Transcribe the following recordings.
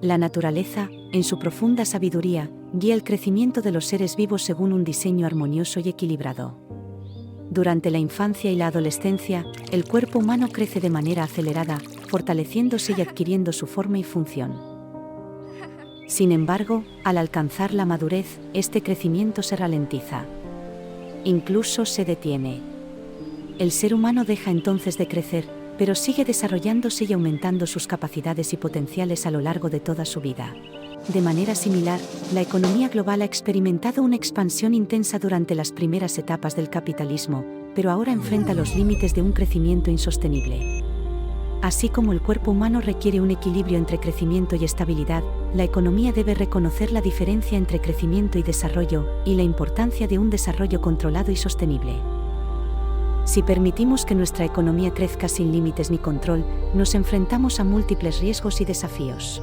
La naturaleza, en su profunda sabiduría, guía el crecimiento de los seres vivos según un diseño armonioso y equilibrado. Durante la infancia y la adolescencia, el cuerpo humano crece de manera acelerada, fortaleciéndose y adquiriendo su forma y función. Sin embargo, al alcanzar la madurez, este crecimiento se ralentiza. Incluso se detiene. El ser humano deja entonces de crecer, pero sigue desarrollándose y aumentando sus capacidades y potenciales a lo largo de toda su vida. De manera similar, la economía global ha experimentado una expansión intensa durante las primeras etapas del capitalismo, pero ahora enfrenta los límites de un crecimiento insostenible. Así como el cuerpo humano requiere un equilibrio entre crecimiento y estabilidad, la economía debe reconocer la diferencia entre crecimiento y desarrollo, y la importancia de un desarrollo controlado y sostenible. Si permitimos que nuestra economía crezca sin límites ni control, nos enfrentamos a múltiples riesgos y desafíos.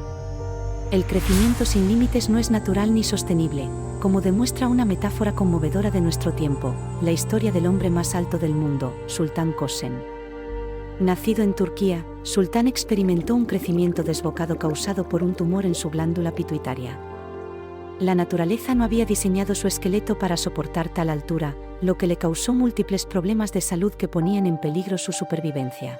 El crecimiento sin límites no es natural ni sostenible, como demuestra una metáfora conmovedora de nuestro tiempo, la historia del hombre más alto del mundo, Sultán Kösen. Nacido en Turquía, Sultán experimentó un crecimiento desbocado causado por un tumor en su glándula pituitaria. La naturaleza no había diseñado su esqueleto para soportar tal altura, lo que le causó múltiples problemas de salud que ponían en peligro su supervivencia.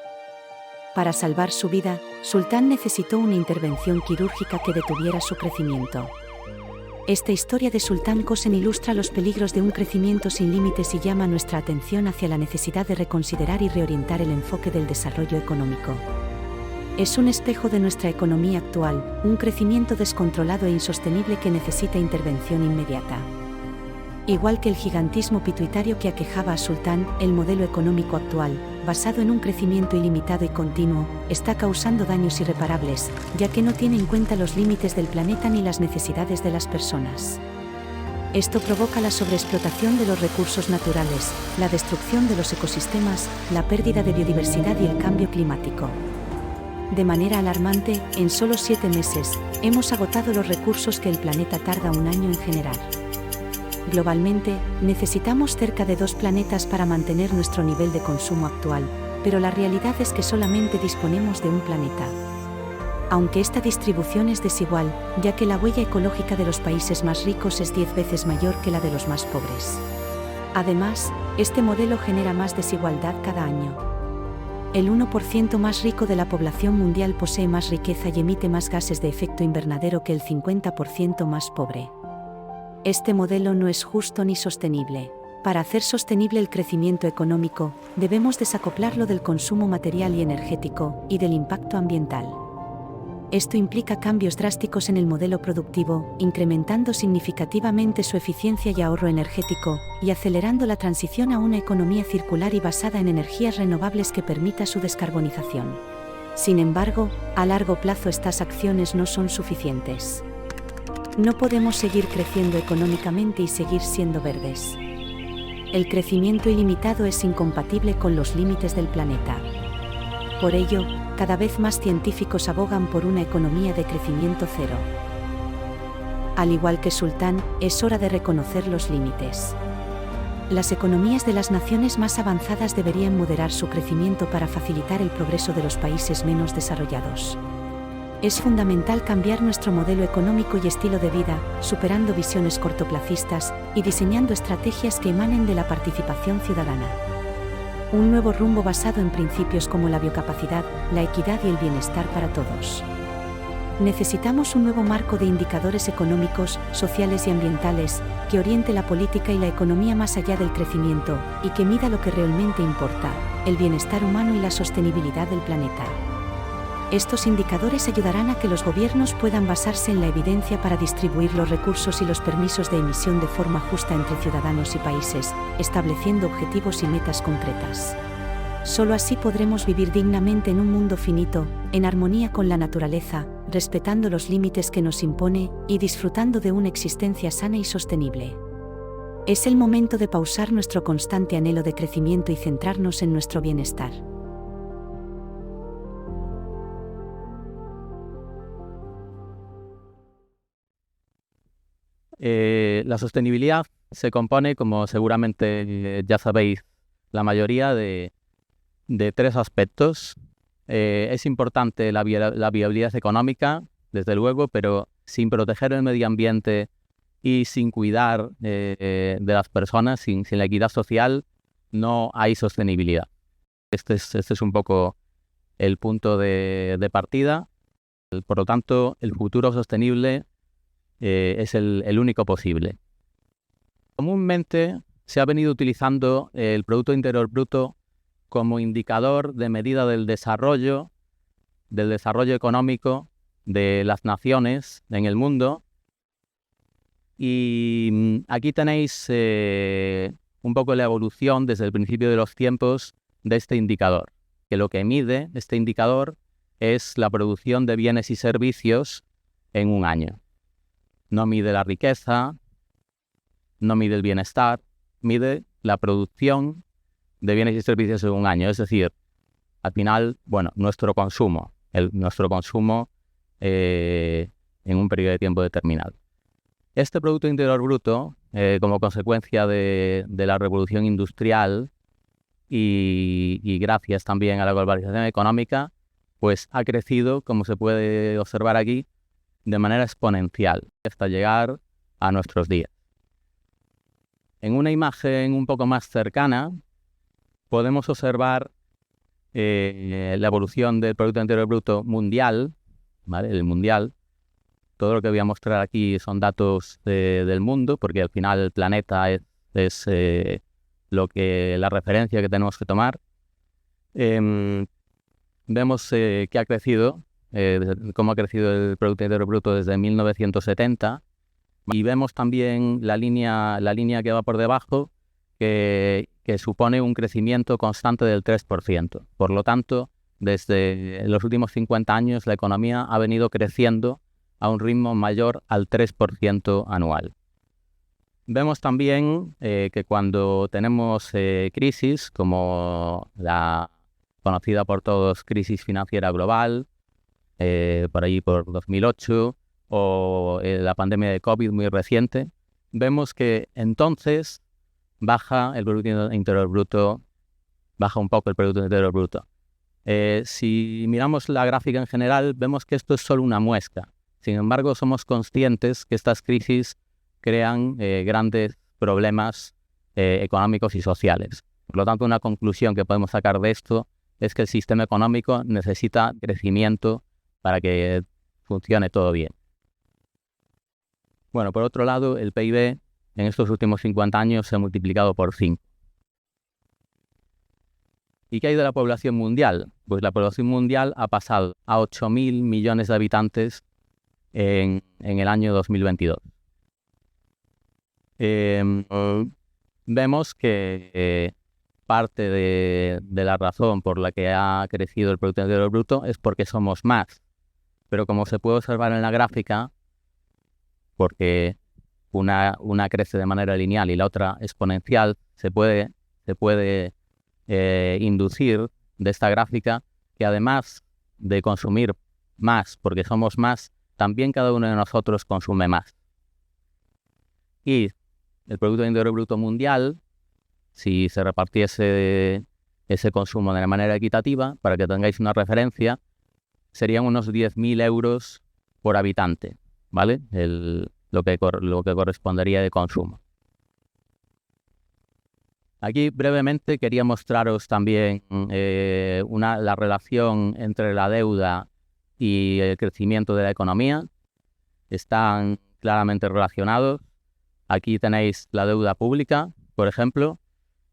Para salvar su vida, Sultán necesitó una intervención quirúrgica que detuviera su crecimiento. Esta historia de Sultán Kösen ilustra los peligros de un crecimiento sin límites y llama nuestra atención hacia la necesidad de reconsiderar y reorientar el enfoque del desarrollo económico. Es un espejo de nuestra economía actual, un crecimiento descontrolado e insostenible que necesita intervención inmediata. Igual que el gigantismo pituitario que aquejaba a Sultán, el modelo económico actual, basado en un crecimiento ilimitado y continuo, está causando daños irreparables, ya que no tiene en cuenta los límites del planeta ni las necesidades de las personas. Esto provoca la sobreexplotación de los recursos naturales, la destrucción de los ecosistemas, la pérdida de biodiversidad y el cambio climático. De manera alarmante, en solo 7 meses, hemos agotado los recursos que el planeta tarda un año en generar. Globalmente, necesitamos cerca de 2 planetas para mantener nuestro nivel de consumo actual, pero la realidad es que solamente disponemos de un planeta. Aunque esta distribución es desigual, ya que la huella ecológica de los países más ricos es 10 veces mayor que la de los más pobres. Además, este modelo genera más desigualdad cada año. El 1% más rico de la población mundial posee más riqueza y emite más gases de efecto invernadero que el 50% más pobre. Este modelo no es justo ni sostenible. Para hacer sostenible el crecimiento económico, debemos desacoplarlo del consumo material y energético, y del impacto ambiental. Esto implica cambios drásticos en el modelo productivo, incrementando significativamente su eficiencia y ahorro energético, y acelerando la transición a una economía circular y basada en energías renovables que permita su descarbonización. Sin embargo, a largo plazo estas acciones no son suficientes. No podemos seguir creciendo económicamente y seguir siendo verdes. El crecimiento ilimitado es incompatible con los límites del planeta. Por ello, cada vez más científicos abogan por una economía de crecimiento cero. Al igual que Sultán, es hora de reconocer los límites. Las economías de las naciones más avanzadas deberían moderar su crecimiento para facilitar el progreso de los países menos desarrollados. Es fundamental cambiar nuestro modelo económico y estilo de vida, superando visiones cortoplacistas y diseñando estrategias que emanen de la participación ciudadana. Un nuevo rumbo basado en principios como la biocapacidad, la equidad y el bienestar para todos. Necesitamos un nuevo marco de indicadores económicos, sociales y ambientales, que oriente la política y la economía más allá del crecimiento, y que mida lo que realmente importa, el bienestar humano y la sostenibilidad del planeta. Estos indicadores ayudarán a que los gobiernos puedan basarse en la evidencia para distribuir los recursos y los permisos de emisión de forma justa entre ciudadanos y países, estableciendo objetivos y metas concretas. Solo así podremos vivir dignamente en un mundo finito, en armonía con la naturaleza, respetando los límites que nos impone y disfrutando de una existencia sana y sostenible. Es el momento de pausar nuestro constante anhelo de crecimiento y centrarnos en nuestro bienestar. La sostenibilidad se compone, como seguramente ya sabéis, la mayoría de 3 aspectos. Es importante la viabilidad económica, desde luego, pero sin proteger el medio ambiente y sin cuidar de las personas, sin la equidad social, no hay sostenibilidad. Este es un poco el punto de partida. Por lo tanto, el futuro sostenible es el único posible. Comúnmente se ha venido utilizando el Producto Interior Bruto como indicador de medida del desarrollo económico de las naciones en el mundo. Y aquí tenéis un poco la evolución desde el principio de los tiempos de este indicador, que lo que mide este indicador es la producción de bienes y servicios en un año. No mide la riqueza, no mide el bienestar, mide la producción de bienes y servicios en un año. Es decir, al final, nuestro consumo en un periodo de tiempo determinado. Este Producto Interior Bruto, como consecuencia de la revolución industrial y gracias también a la globalización económica, pues ha crecido, como se puede observar aquí, de manera exponencial hasta llegar a nuestros días. En una imagen un poco más cercana podemos observar la evolución del Producto Interior Bruto mundial, ¿vale? El mundial. Todo lo que voy a mostrar aquí son datos del mundo, porque al final el planeta es la referencia que tenemos que tomar. Vemos que ha crecido, cómo ha crecido el Producto Interior Bruto desde 1970, y vemos también la línea que va por debajo, que supone un crecimiento constante del 3%. Por lo tanto, desde los últimos 50 años la economía ha venido creciendo a un ritmo mayor al 3% anual. Vemos también que cuando tenemos crisis, como la conocida por todos crisis financiera global, por allí por 2008, o la pandemia de COVID muy reciente, vemos que entonces baja el Producto Interior Bruto, baja un poco el Producto Interior Bruto. Si miramos la gráfica en general, vemos que esto es solo una muestra. Sin embargo, somos conscientes que estas crisis crean grandes problemas económicos y sociales. Por lo tanto, una conclusión que podemos sacar de esto es que el sistema económico necesita crecimiento para que funcione todo bien. Bueno, por otro lado, el PIB en estos últimos 50 años se ha multiplicado por 5. ¿Y qué hay de la población mundial? Pues la población mundial ha pasado a 8.000 millones de habitantes en el año 2022. Vemos que parte de la razón por la que ha crecido el Producto Interior Bruto es porque somos más. Pero como se puede observar en la gráfica, porque una crece de manera lineal y la otra exponencial, se puede inducir de esta gráfica que además de consumir más, porque somos más, también cada uno de nosotros consume más. Y el Producto Interior Bruto mundial, si se repartiese ese consumo de manera equitativa, para que tengáis una referencia, serían unos 10.000 euros por habitante, ¿vale? Lo que correspondería de consumo. Aquí brevemente quería mostraros también la relación entre la deuda y el crecimiento de la economía. Están claramente relacionados. Aquí tenéis la deuda pública, por ejemplo.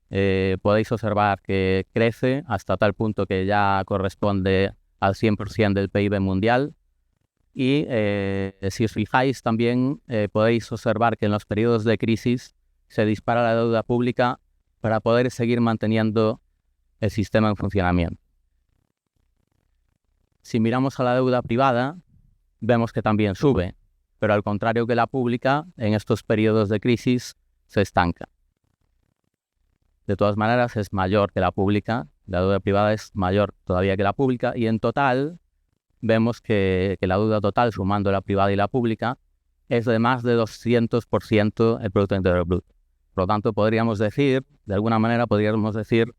Podéis observar que crece hasta tal punto que ya corresponde al 100% del PIB mundial. Y si os fijáis también podéis observar que en los periodos de crisis se dispara la deuda pública para poder seguir manteniendo el sistema en funcionamiento. Si miramos a la deuda privada, vemos que también sube, pero al contrario que la pública, en estos periodos de crisis se estanca. De todas maneras, es mayor que la pública, la deuda privada es mayor todavía que la pública, y en total vemos que la deuda total, sumando la privada y la pública, es de más de 200% el Producto Interior Bruto. Por lo tanto, de alguna manera podríamos decir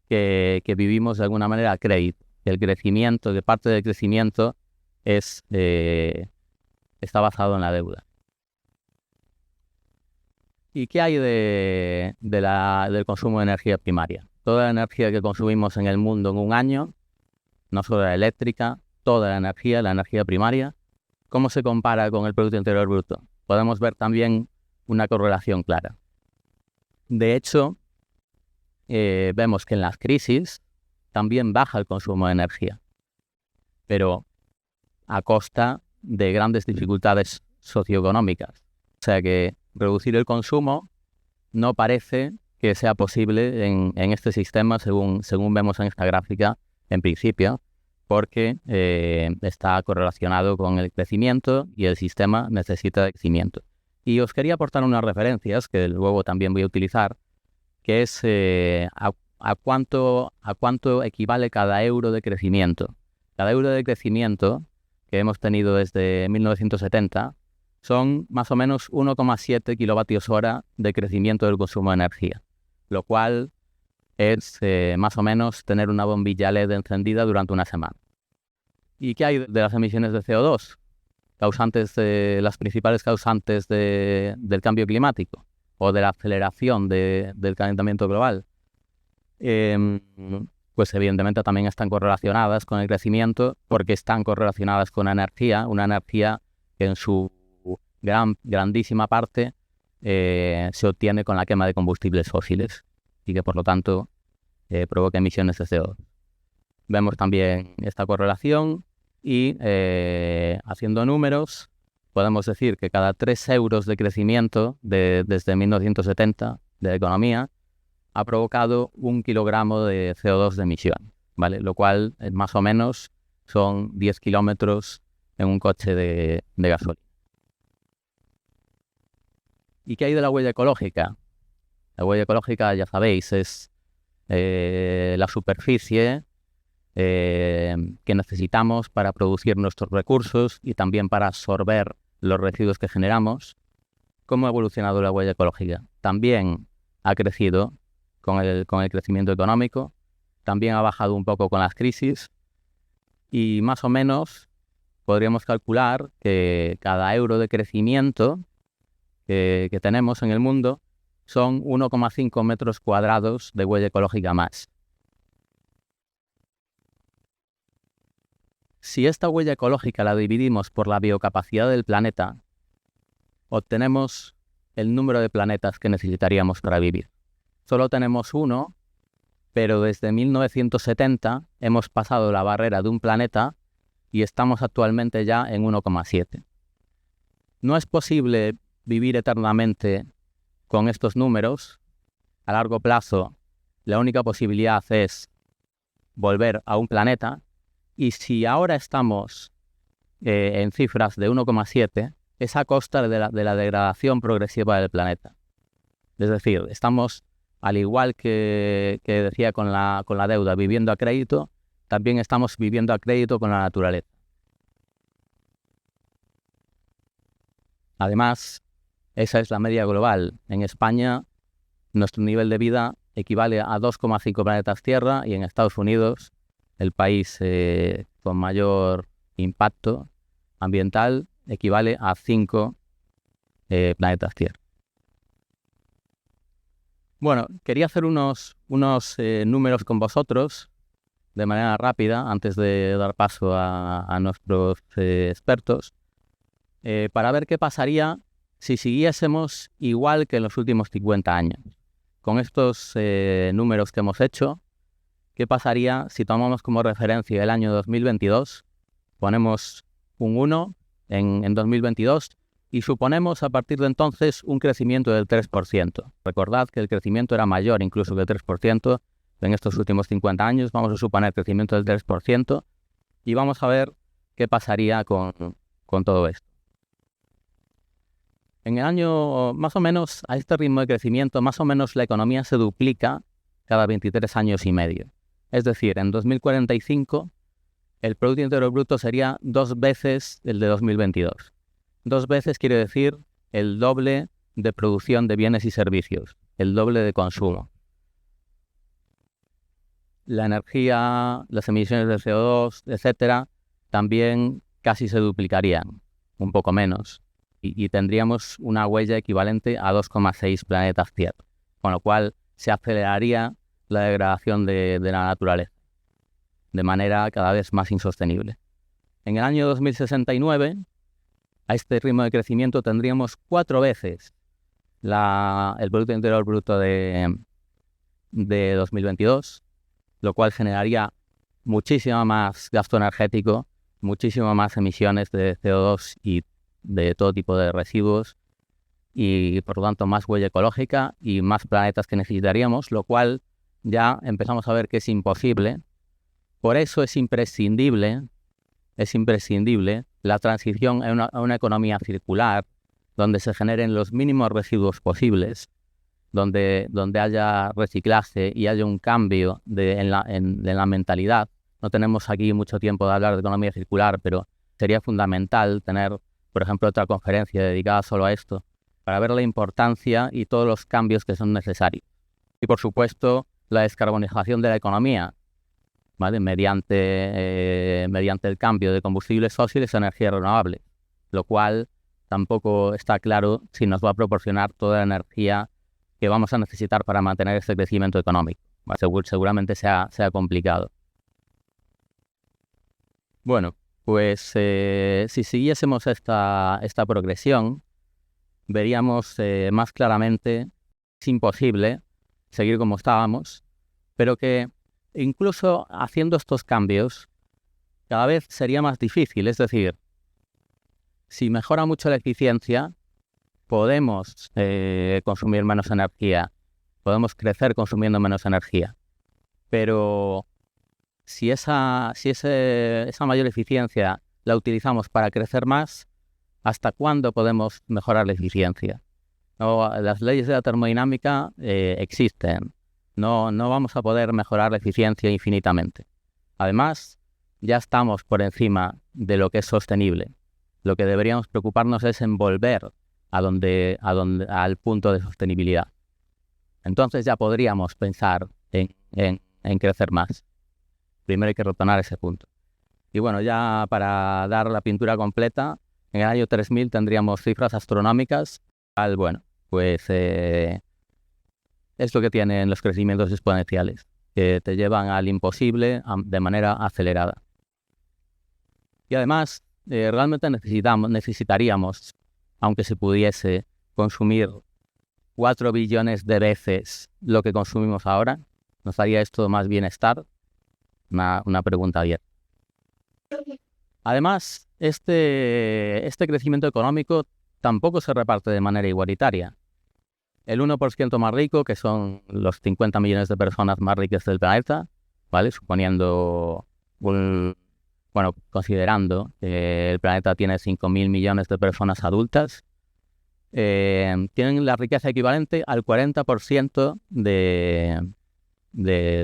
que vivimos de alguna manera a crédito, que el crecimiento, que parte del crecimiento está basado en la deuda. ¿Y qué hay del consumo de energía primaria? Toda la energía que consumimos en el mundo en un año, no solo la eléctrica, toda la energía primaria, ¿cómo se compara con el Producto Interior Bruto? Podemos ver también una correlación clara. De hecho, vemos que en las crisis también baja el consumo de energía, pero a costa de grandes dificultades socioeconómicas. O sea que reducir el consumo no parece que sea posible en este sistema, según vemos en esta gráfica, en principio, porque está correlacionado con el crecimiento y el sistema necesita de crecimiento. Y os quería aportar unas referencias que luego también voy a utilizar, que es a cuánto equivale cada euro de crecimiento. Cada euro de crecimiento que hemos tenido desde 1970 son más o menos 1,7 kilovatios hora de crecimiento del consumo de energía, lo cual es más o menos tener una bombilla LED encendida durante una semana. ¿Y qué hay de las emisiones de CO2? Las principales causantes del cambio climático o de la aceleración del calentamiento global. Pues evidentemente también están correlacionadas con el crecimiento, porque están correlacionadas con una energía que en su grandísima parte se obtiene con la quema de combustibles fósiles y que por lo tanto provoca emisiones de CO2. Vemos también esta correlación y haciendo números podemos decir que cada 3 euros de crecimiento desde 1970 de la economía ha provocado 1 kilogramo de CO2 de emisión, ¿vale? Lo cual más o menos son 10 kilómetros en un coche de gasolina. ¿Y qué hay de la huella ecológica? La huella ecológica, ya sabéis, es la superficie que necesitamos para producir nuestros recursos y también para absorber los residuos que generamos. ¿Cómo ha evolucionado la huella ecológica? También ha crecido con el crecimiento económico, también ha bajado un poco con las crisis y más o menos podríamos calcular que cada euro de crecimiento que tenemos en el mundo son 1,5 metros cuadrados de huella ecológica más. Si esta huella ecológica la dividimos por la biocapacidad del planeta, obtenemos el número de planetas que necesitaríamos para vivir. Solo tenemos uno, pero desde 1970 hemos pasado la barrera de un planeta y estamos actualmente ya en 1,7. No es posible vivir eternamente con estos números. A largo plazo, la única posibilidad es volver a un planeta. Y si ahora estamos en cifras de 1,7, es a costa de la degradación progresiva del planeta. Es decir, estamos, al igual que decía con la deuda, viviendo a crédito, también estamos viviendo a crédito con la naturaleza. Además, esa es la media global. En España, nuestro nivel de vida equivale a 2,5 planetas Tierra y en Estados Unidos, el país con mayor impacto ambiental, equivale a 5 planetas Tierra. Bueno, quería hacer unos números con vosotros de manera rápida antes de dar paso a nuestros expertos para ver qué pasaría si siguiésemos igual que en los últimos 50 años. Con estos números que hemos hecho, ¿qué pasaría si tomamos como referencia el año 2022? Ponemos un 1 en 2022 y suponemos a partir de entonces un crecimiento del 3%. Recordad que el crecimiento era mayor incluso que el 3% en estos últimos 50 años. Vamos a suponer crecimiento del 3% y vamos a ver qué pasaría con todo esto. En el año, más o menos, a este ritmo de crecimiento, más o menos la economía se duplica cada 23 años y medio. Es decir, en 2045 el Producto Interior Bruto sería 2 veces el de 2022. 2 veces quiere decir el doble de producción de bienes y servicios, el doble de consumo. La energía, las emisiones de CO2, etcétera, también casi se duplicarían, un poco menos, y tendríamos una huella equivalente a 2,6 planetas Tierra, con lo cual se aceleraría la degradación de la naturaleza de manera cada vez más insostenible. En el año 2069, a este ritmo de crecimiento tendríamos 4 veces el Producto Interior Bruto de 2022, lo cual generaría muchísimo más gasto energético, muchísimo más emisiones de CO2 y de todo tipo de residuos, y por lo tanto más huella ecológica y más planetas que necesitaríamos, lo cual ya empezamos a ver que es imposible. Por eso es imprescindible la transición a una economía circular, donde se generen los mínimos residuos posibles, donde haya reciclaje y haya un cambio en la mentalidad. No tenemos aquí mucho tiempo de hablar de economía circular, pero sería fundamental tener, por ejemplo, otra conferencia dedicada solo a esto, para ver la importancia y todos los cambios que son necesarios. Y, por supuesto, la descarbonización de la economía, ¿vale? Mediante el cambio de combustibles fósiles a energías renovables, lo cual tampoco está claro si nos va a proporcionar toda la energía que vamos a necesitar para mantener este crecimiento económico. Seguramente sea complicado. Bueno, pues si siguiésemos esta progresión, veríamos más claramente es imposible seguir como estábamos, pero que incluso haciendo estos cambios cada vez sería más difícil. Es decir, si mejora mucho la eficiencia, podemos consumir menos energía, podemos crecer consumiendo menos energía, pero si esa mayor eficiencia la utilizamos para crecer más, ¿hasta cuándo podemos mejorar la eficiencia? No, las leyes de la termodinámica existen. No vamos a poder mejorar la eficiencia infinitamente. Además, ya estamos por encima de lo que es sostenible. Lo que deberíamos preocuparnos es en volver al punto de sostenibilidad. Entonces ya podríamos pensar en crecer más. Primero hay que retornar ese punto. Y bueno, ya para dar la pintura completa, en el año 3000 tendríamos cifras astronómicas. Bueno, pues es lo que tienen los crecimientos exponenciales, que te llevan al imposible de manera acelerada. Y además, realmente necesitaríamos, aunque se pudiese, consumir 4 billones de veces lo que consumimos ahora. ¿Nos haría esto más bienestar? Una pregunta abierta. Además, este crecimiento económico tampoco se reparte de manera igualitaria. El 1% más rico, que son los 50 millones de personas más ricas del planeta, ¿vale? Considerando que el planeta tiene 5.000 millones de personas adultas, tienen la riqueza equivalente al 40% del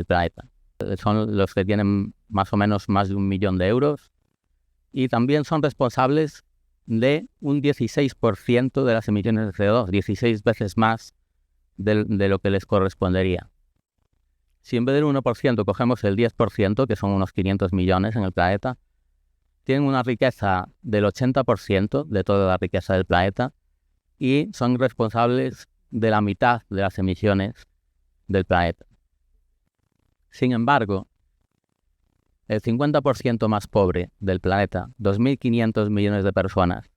planeta. Son los que tienen más o menos más de 1 millón de euros y también son responsables de un 16% de las emisiones de CO2, 16 veces más de lo que les correspondería. Si en vez del 1% cogemos el 10%, que son unos 500 millones en el planeta, tienen una riqueza del 80% de toda la riqueza del planeta y son responsables de la mitad de las emisiones del planeta. Sin embargo, el 50% más pobre del planeta, 2.500 millones de personas,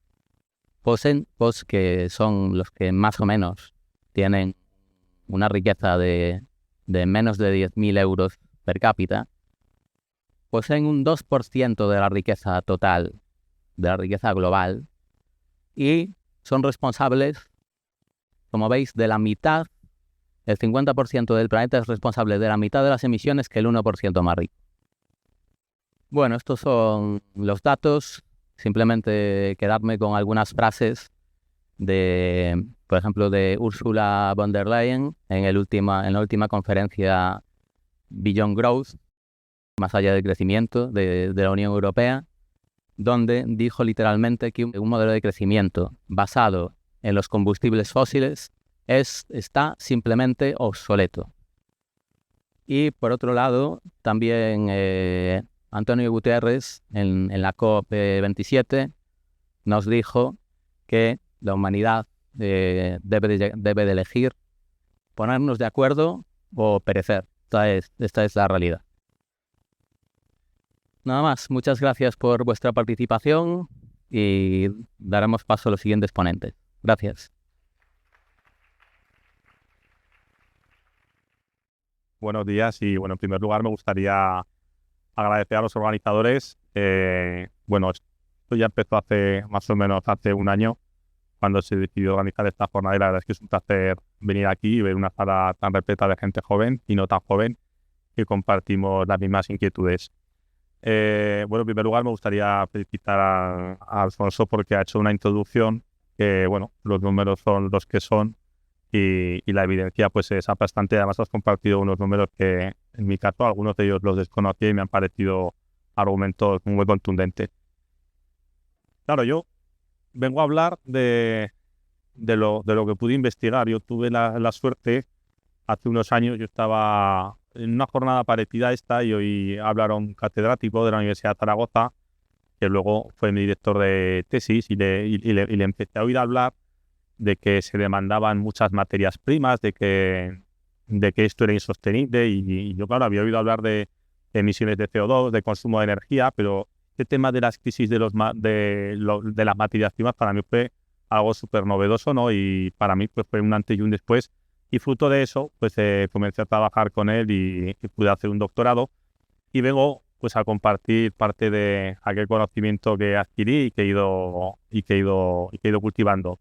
que son los que más o menos tienen una riqueza de menos de 10.000 euros per cápita, poseen un 2% de la riqueza total, de la riqueza global, y son responsables, como veis, de la mitad. El 50% del planeta es responsable de la mitad de las emisiones que el 1% más rico. Bueno, estos son los datos. Simplemente quedarme con algunas frases por ejemplo, de Ursula von der Leyen en la última conferencia Beyond Growth, más allá del crecimiento de la Unión Europea, donde dijo literalmente que un modelo de crecimiento basado en los combustibles fósiles está simplemente obsoleto. Y por otro lado, también Antonio Guterres, en la COP27, nos dijo que la humanidad debe de elegir ponernos de acuerdo o perecer. Esta es la realidad. Nada más, muchas gracias por vuestra participación y daremos paso a los siguientes ponentes. Gracias. Buenos días y bueno, en primer lugar me gustaría agradecer a los organizadores. Bueno, esto ya empezó hace más o menos hace un año cuando se decidió organizar esta jornada y la verdad es que es un placer venir aquí y ver una sala tan repleta de gente joven y no tan joven que compartimos las mismas inquietudes. Bueno, en primer lugar me gustaría felicitar a Alfonso porque ha hecho una introducción que, bueno, los números son los que son y la evidencia pues es aplastante. Además has compartido unos números que en mi caso algunos de ellos los desconocía y me han parecido argumentos muy contundentes. Claro, yo vengo a hablar de lo que pude investigar. Yo tuve la suerte, hace unos años yo estaba en una jornada parecida a esta y hoy hablaron un catedrático de la Universidad de Zaragoza, que luego fue mi director de tesis y le empecé a oír hablar de que se demandaban muchas materias primas, de que esto era insostenible y yo, claro, había oído hablar de emisiones de CO2, de consumo de energía, pero este tema de las crisis de las materias primas para mí fue algo súper novedoso, ¿no? Y para mí pues fue un antes y un después. Y fruto de eso, pues comencé a trabajar con él y pude hacer un doctorado. Y vengo pues a compartir parte de aquel conocimiento que adquirí y que he ido cultivando.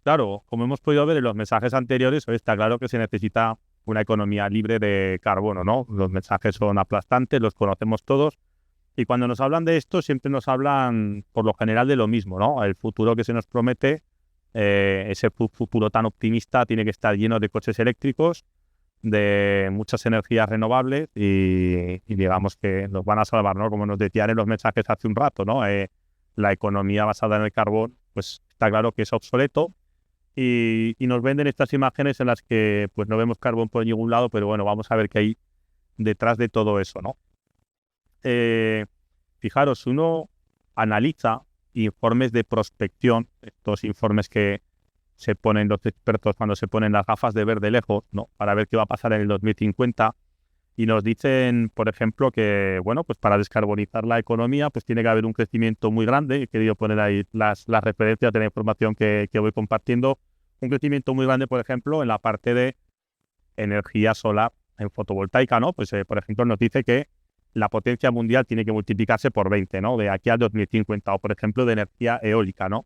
Claro, como hemos podido ver en los mensajes anteriores, hoy está claro que se necesita una economía libre de carbono, ¿no? Los mensajes son aplastantes, los conocemos todos. Y cuando nos hablan de esto, siempre nos hablan, por lo general, de lo mismo, ¿no? El futuro que se nos promete, ese futuro tan optimista, tiene que estar lleno de coches eléctricos, de muchas energías renovables y digamos que nos van a salvar, ¿no? Como nos decían en los mensajes hace un rato, ¿no? La economía basada en el carbón, pues está claro que es obsoleto y nos venden estas imágenes en las que pues no vemos carbón por ningún lado, pero bueno, vamos a ver qué hay detrás de todo eso, ¿no? Fijaros, uno analiza informes de prospección, estos informes que se ponen los expertos cuando se ponen las gafas de ver de lejos, ¿no? Para ver qué va a pasar en el 2050 y nos dicen, por ejemplo, que bueno, pues para descarbonizar la economía pues tiene que haber un crecimiento muy grande. He querido poner ahí las referencias de la información que voy compartiendo. Un crecimiento muy grande, por ejemplo, en la parte de energía solar en fotovoltaica, ¿no? Pues por ejemplo nos dice que la potencia mundial tiene que multiplicarse por 20, ¿no? De aquí al 2050. O, por ejemplo, de energía eólica, ¿no?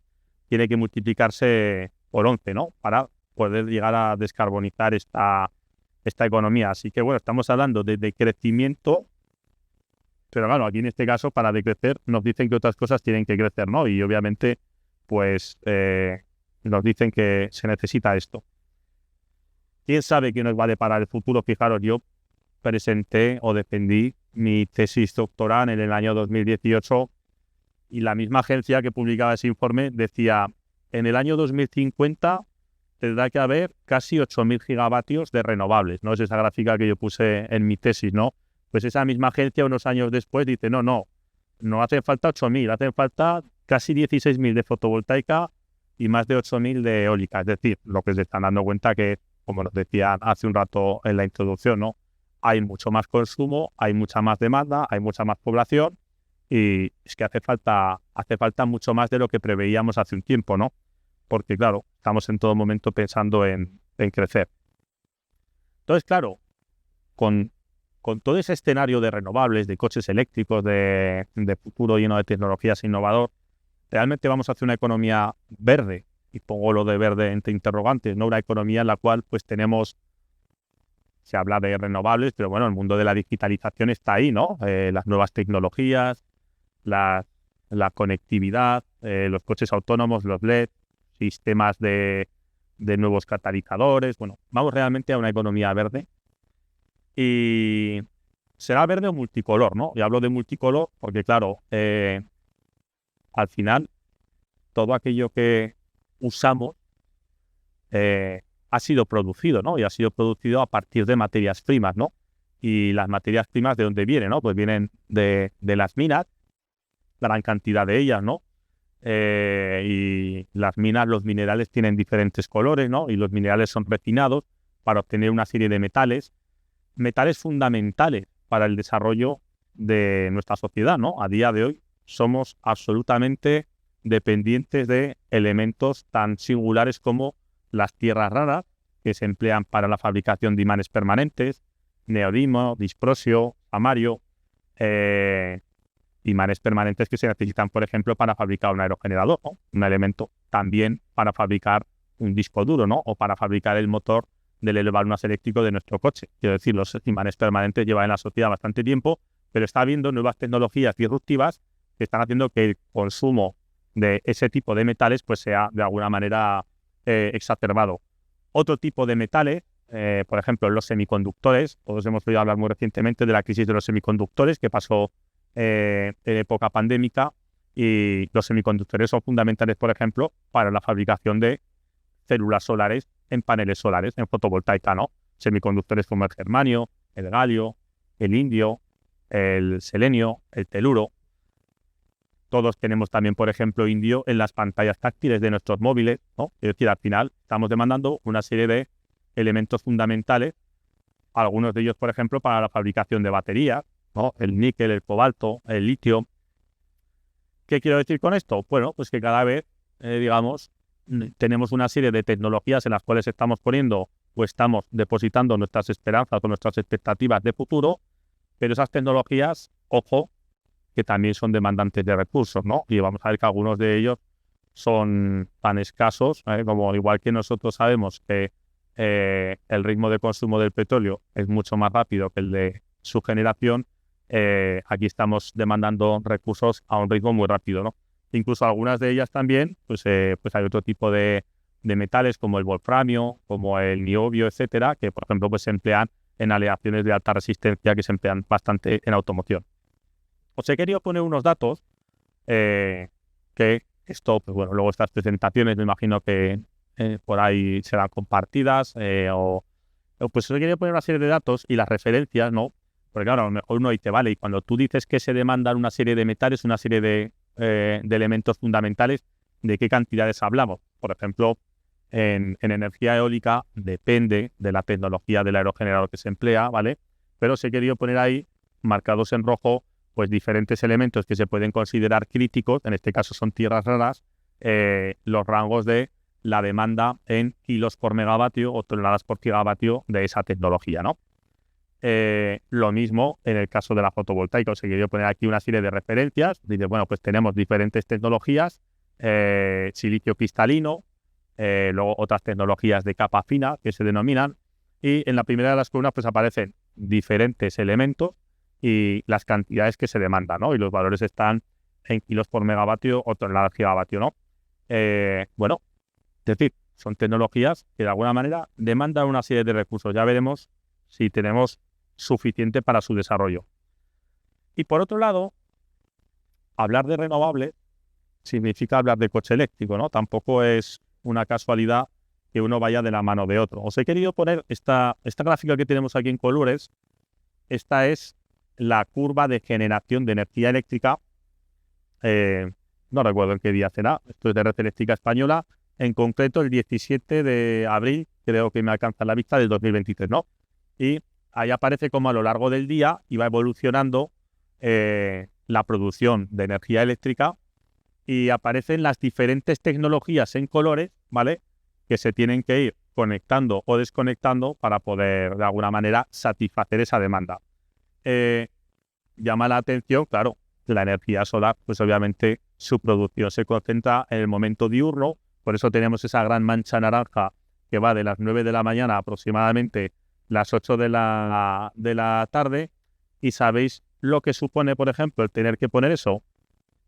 Tiene que multiplicarse por 11, ¿no? Para poder llegar a descarbonizar esta economía. Así que, bueno, estamos hablando de crecimiento, pero claro, aquí en este caso, para decrecer, nos dicen que otras cosas tienen que crecer, ¿no? Y obviamente, pues, nos dicen que se necesita esto. ¿Quién sabe qué nos va a deparar el futuro? Fijaros, yo presenté o defendí mi tesis doctoral en el año 2018 y la misma agencia que publicaba ese informe decía, en el año 2050 tendrá que haber casi 8.000 gigavatios de renovables, ¿no? Es esa gráfica que yo puse en mi tesis, ¿no? Pues esa misma agencia unos años después dice, no hacen falta 8.000, hacen falta casi 16.000 de fotovoltaica y más de 8.000 de eólica. Es decir, lo que se están dando cuenta que, como nos decía hace un rato en la introducción, ¿no? Hay mucho más consumo, hay mucha más demanda, hay mucha más población y es que hace falta mucho más de lo que preveíamos hace un tiempo, ¿no? Porque, claro, estamos en todo momento pensando en crecer. Entonces, claro, con todo ese escenario de renovables, de coches eléctricos, de futuro lleno de tecnologías innovadoras, realmente vamos a hacer una economía verde, y pongo lo de verde entre interrogantes, ¿no? Una economía en la cual pues se habla de renovables, pero bueno, el mundo de la digitalización está ahí, ¿no? Las nuevas tecnologías, la conectividad, los coches autónomos, los LED, sistemas de nuevos catalizadores. Bueno, vamos realmente a una economía verde. Y será verde o multicolor, ¿no? Y hablo de multicolor porque, claro, al final, todo aquello que usamos ha sido producido, ¿no? Y ha sido producido a partir de materias primas, ¿no? Y las materias primas, ¿de dónde vienen, no? Pues vienen de las minas, gran cantidad de ellas, ¿no? Y las minas, los minerales tienen diferentes colores, ¿no? Y los minerales son refinados para obtener una serie de metales fundamentales para el desarrollo de nuestra sociedad, ¿no? A día de hoy somos absolutamente dependientes de elementos tan singulares como las tierras raras, que se emplean para la fabricación de imanes permanentes, neodimo, disprosio, amario, imanes permanentes que se necesitan, por ejemplo, para fabricar un aerogenerador, ¿no? Un elemento también para fabricar un disco duro, ¿no? O para fabricar el motor del elevalunas eléctrico de nuestro coche. Quiero decir, los imanes permanentes llevan en la sociedad bastante tiempo, pero está habiendo nuevas tecnologías disruptivas que están haciendo que el consumo de ese tipo de metales pues sea de alguna manera exacerbado. Otro tipo de metales, por ejemplo, los semiconductores. Todos hemos oído hablar muy recientemente de la crisis de los semiconductores que pasó en época pandémica, y los semiconductores son fundamentales, por ejemplo, para la fabricación de células solares en paneles solares, en fotovoltaica, ¿no? Semiconductores como el germanio, el galio, el indio, el selenio, el teluro. Todos tenemos también, por ejemplo, indio en las pantallas táctiles de nuestros móviles, ¿no? Es decir, al final estamos demandando una serie de elementos fundamentales, algunos de ellos, por ejemplo, para la fabricación de baterías, ¿no? El níquel, el cobalto, el litio. ¿Qué quiero decir con esto? Bueno, pues que cada vez, digamos, tenemos una serie de tecnologías en las cuales estamos poniendo o estamos depositando nuestras esperanzas o nuestras expectativas de futuro, pero esas tecnologías, ojo, que también son demandantes de recursos, ¿no? Y vamos a ver que algunos de ellos son tan escasos, como igual que nosotros sabemos que el ritmo de consumo del petróleo es mucho más rápido que el de su generación, aquí estamos demandando recursos a un ritmo muy rápido, ¿no? Incluso algunas de ellas también, pues hay otro tipo de metales como el wolframio, como el niobio, etcétera, que por ejemplo pues se emplean en aleaciones de alta resistencia que se emplean bastante en automoción. Os he querido poner unos datos que esto, pues bueno, luego estas presentaciones me imagino que por ahí serán compartidas o pues os he querido poner una serie de datos y las referencias, ¿no? Porque claro, a lo mejor uno dice, vale, y cuando tú dices que se demandan una serie de metales, una serie de elementos fundamentales, ¿de qué cantidades hablamos? Por ejemplo, en energía eólica depende de la tecnología del aerogenerador que se emplea, ¿vale? Pero os he querido poner ahí, marcados en rojo, pues diferentes elementos que se pueden considerar críticos, en este caso son tierras raras, los rangos de la demanda en kilos por megavatio o toneladas por gigavatio de esa tecnología, ¿no? Lo mismo en el caso de la fotovoltaica. Os he querido poner aquí una serie de referencias. Dice, bueno, pues tenemos diferentes tecnologías, silicio cristalino, luego otras tecnologías de capa fina que se denominan, y en la primera de las columnas pues aparecen diferentes elementos y las cantidades que se demandan, ¿no? Y los valores están en kilos por megavatio o toneladas gigavatio, ¿no? Bueno, es decir, son tecnologías que de alguna manera demandan una serie de recursos. Ya veremos si tenemos suficiente para su desarrollo. Y por otro lado, hablar de renovables significa hablar de coche eléctrico, ¿no? Tampoco es una casualidad que uno vaya de la mano de otro. Os he querido poner esta gráfica que tenemos aquí en colores. Esta es la curva de generación de energía eléctrica. No recuerdo en qué día será. Esto es de Red Eléctrica Española. En concreto, el 17 de abril, creo que me alcanza la vista, del 2023, ¿no? Y ahí aparece como a lo largo del día iba evolucionando la producción de energía eléctrica, y aparecen las diferentes tecnologías en colores, ¿vale? Que se tienen que ir conectando o desconectando para poder, de alguna manera, satisfacer esa demanda. Llama la atención, claro, la energía solar, pues obviamente su producción se concentra en el momento diurno, por eso tenemos esa gran mancha naranja que va de las 9 de la mañana aproximadamente las 8 de la tarde, y sabéis lo que supone, por ejemplo, el tener que poner eso.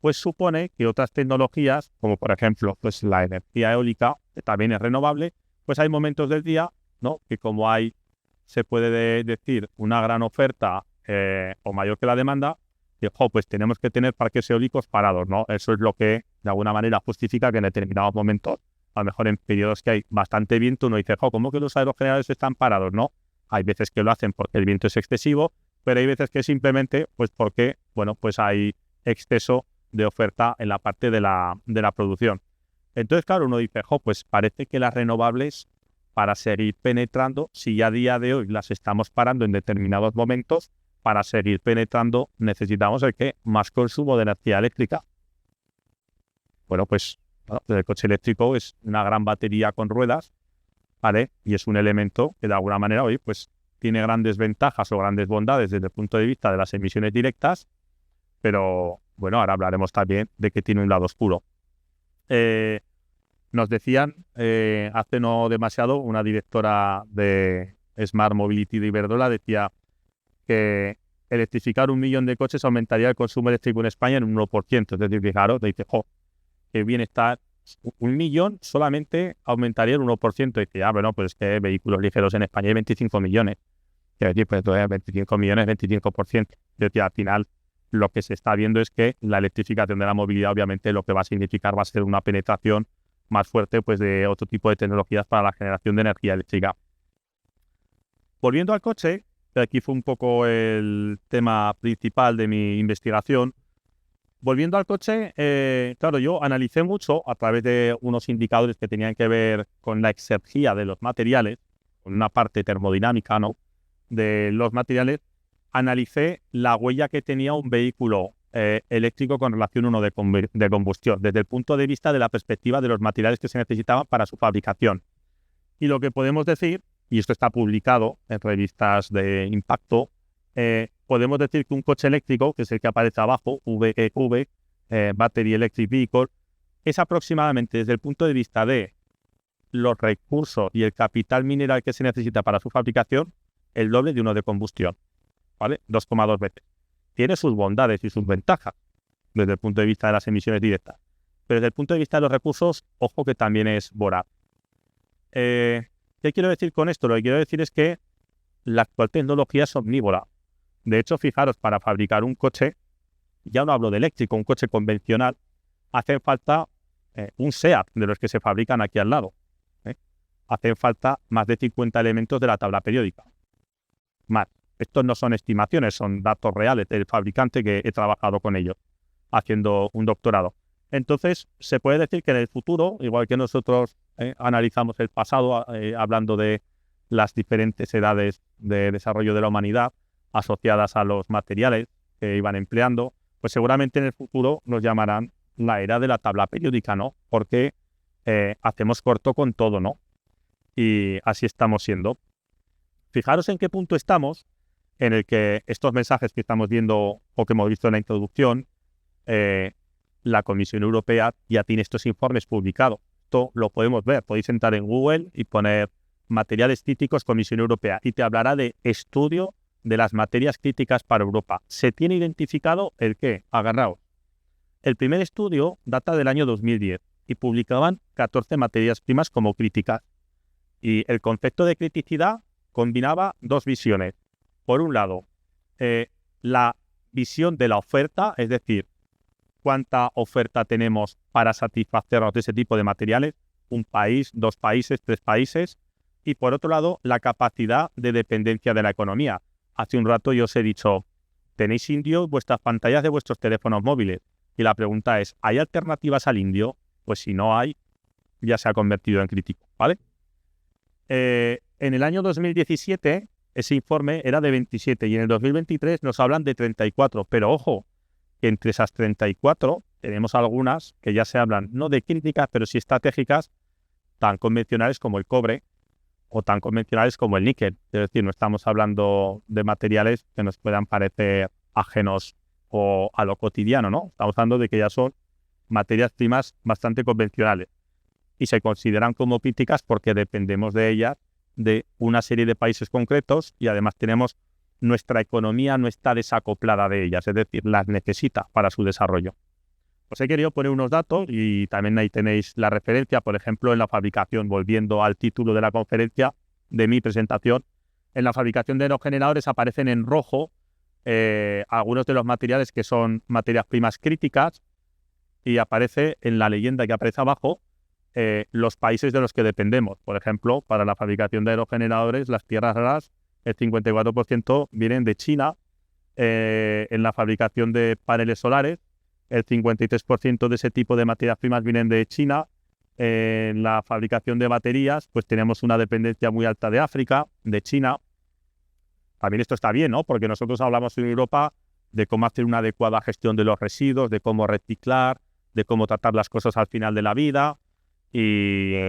Pues supone que otras tecnologías, como por ejemplo pues la energía eólica, que también es renovable, pues hay momentos del día, ¿no? Que como se puede decir, una gran oferta o mayor que la demanda, que pues tenemos que tener parques eólicos parados, ¿no? Eso es lo que de alguna manera justifica que en determinados momentos, a lo mejor en periodos que hay bastante viento, uno dice, ¿cómo que los aerogeneradores están parados? No, Hay veces que lo hacen porque el viento es excesivo, pero hay veces que simplemente pues porque pues hay exceso de oferta en la parte de la producción. Entonces, claro, uno dice, pues parece que las renovables, para seguir penetrando, si ya a día de hoy las estamos parando en determinados momentos, para seguir penetrando necesitamos más consumo de energía eléctrica. Pues el coche eléctrico es una gran batería con ruedas, ¿vale? Y es un elemento que de alguna manera hoy pues tiene grandes ventajas o grandes bondades desde el punto de vista de las emisiones directas, pero ahora hablaremos también de que tiene un lado oscuro. Nos decían hace no demasiado, una directora de Smart Mobility de Iberdrola decía que electrificar 1 millón de coches aumentaría el consumo eléctrico en España en un 1%. Es decir, fijaros, te dice, qué bien está, 1 millón solamente aumentaría el 1%. Y dice, pues es que vehículos ligeros en España hay 25 millones. Es decir, pues entonces 25 millones, 25%. Es decir, al final lo que se está viendo es que la electrificación de la movilidad obviamente lo que va a significar va a ser una penetración más fuerte pues de otro tipo de tecnologías para la generación de energía eléctrica. Volviendo al coche, que aquí fue un poco el tema principal de mi investigación. Volviendo al coche, claro, yo analicé mucho a través de unos indicadores que tenían que ver con la exergia de los materiales, con una parte termodinámica, ¿no?, de los materiales. Analicé la huella que tenía un vehículo eléctrico con relación a uno de combustión, desde el punto de vista de la perspectiva de los materiales que se necesitaban para su fabricación. Y lo que podemos decir, y esto está publicado en revistas de impacto, podemos decir que un coche eléctrico, que es el que aparece abajo, VEV, Battery Electric Vehicle, es aproximadamente desde el punto de vista de los recursos y el capital mineral que se necesita para su fabricación, el doble de uno de combustión, ¿vale? 2,2 veces. Tiene sus bondades y sus ventajas desde el punto de vista de las emisiones directas. Pero desde el punto de vista de los recursos, ojo que también es voraz. ¿Qué quiero decir con esto? Lo que quiero decir es que la actual tecnología es omnívora. De hecho, fijaros, para fabricar un coche, ya no hablo de eléctrico, un coche convencional, hace falta un SEAT de los que se fabrican aquí al lado. Hacen falta más de 50 elementos de la tabla periódica. Más. Estos no son estimaciones, son datos reales del fabricante que he trabajado con ellos, haciendo un doctorado. Entonces, se puede decir que en el futuro, igual que nosotros analizamos el pasado, hablando de las diferentes edades de desarrollo de la humanidad asociadas a los materiales que iban empleando, pues seguramente en el futuro nos llamarán la era de la tabla periódica, ¿no? Porque hacemos corto con todo, ¿no? Y así estamos siendo. Fijaros en qué punto estamos, en el que estos mensajes que estamos viendo o que hemos visto en la introducción, la Comisión Europea ya tiene estos informes publicados. Esto lo podemos ver, podéis entrar en Google y poner materiales críticos Comisión Europea y te hablará de estudio de las materias críticas para Europa. Se tiene identificado el qué, agarraos. El primer estudio data del año 2010 y publicaban 14 materias primas como críticas. Y el concepto de criticidad combinaba dos visiones. Por un lado, la visión de la oferta, es decir, cuánta oferta tenemos para satisfacernos de ese tipo de materiales, un país, 2 países, 3 países, y por otro lado, la capacidad de dependencia de la economía. Hace un rato yo os he dicho, tenéis indio en vuestras pantallas de vuestros teléfonos móviles, y la pregunta es, ¿hay alternativas al indio? Pues si no hay, ya se ha convertido en crítico, ¿vale? En el año 2017, ese informe era de 27 y en el 2023 nos hablan de 34. Pero ojo, que entre esas 34 tenemos algunas que ya se hablan no de críticas, pero sí estratégicas, tan convencionales como el cobre o tan convencionales como el níquel. Es decir, no estamos hablando de materiales que nos puedan parecer ajenos o a lo cotidiano, ¿no? Estamos hablando de que ya son materias primas bastante convencionales y se consideran como críticas porque dependemos de ellas de una serie de países concretos y además tenemos nuestra economía no está desacoplada de ellas, es decir, las necesita para su desarrollo. Os he querido poner unos datos y también ahí tenéis la referencia, por ejemplo, en la fabricación, volviendo al título de la conferencia de mi presentación, en la fabricación de aerogeneradores aparecen en rojo algunos de los materiales que son materias primas críticas y aparece en la leyenda que aparece abajo los países de los que dependemos. Por ejemplo, para la fabricación de aerogeneradores, las tierras raras el 54% vienen de China en la fabricación de paneles solares, el 53% de ese tipo de materias primas vienen de China. En la fabricación de baterías, pues tenemos una dependencia muy alta de África, de China. También esto está bien, ¿no? Porque nosotros hablamos en Europa de cómo hacer una adecuada gestión de los residuos, de cómo reciclar, de cómo tratar las cosas al final de la vida y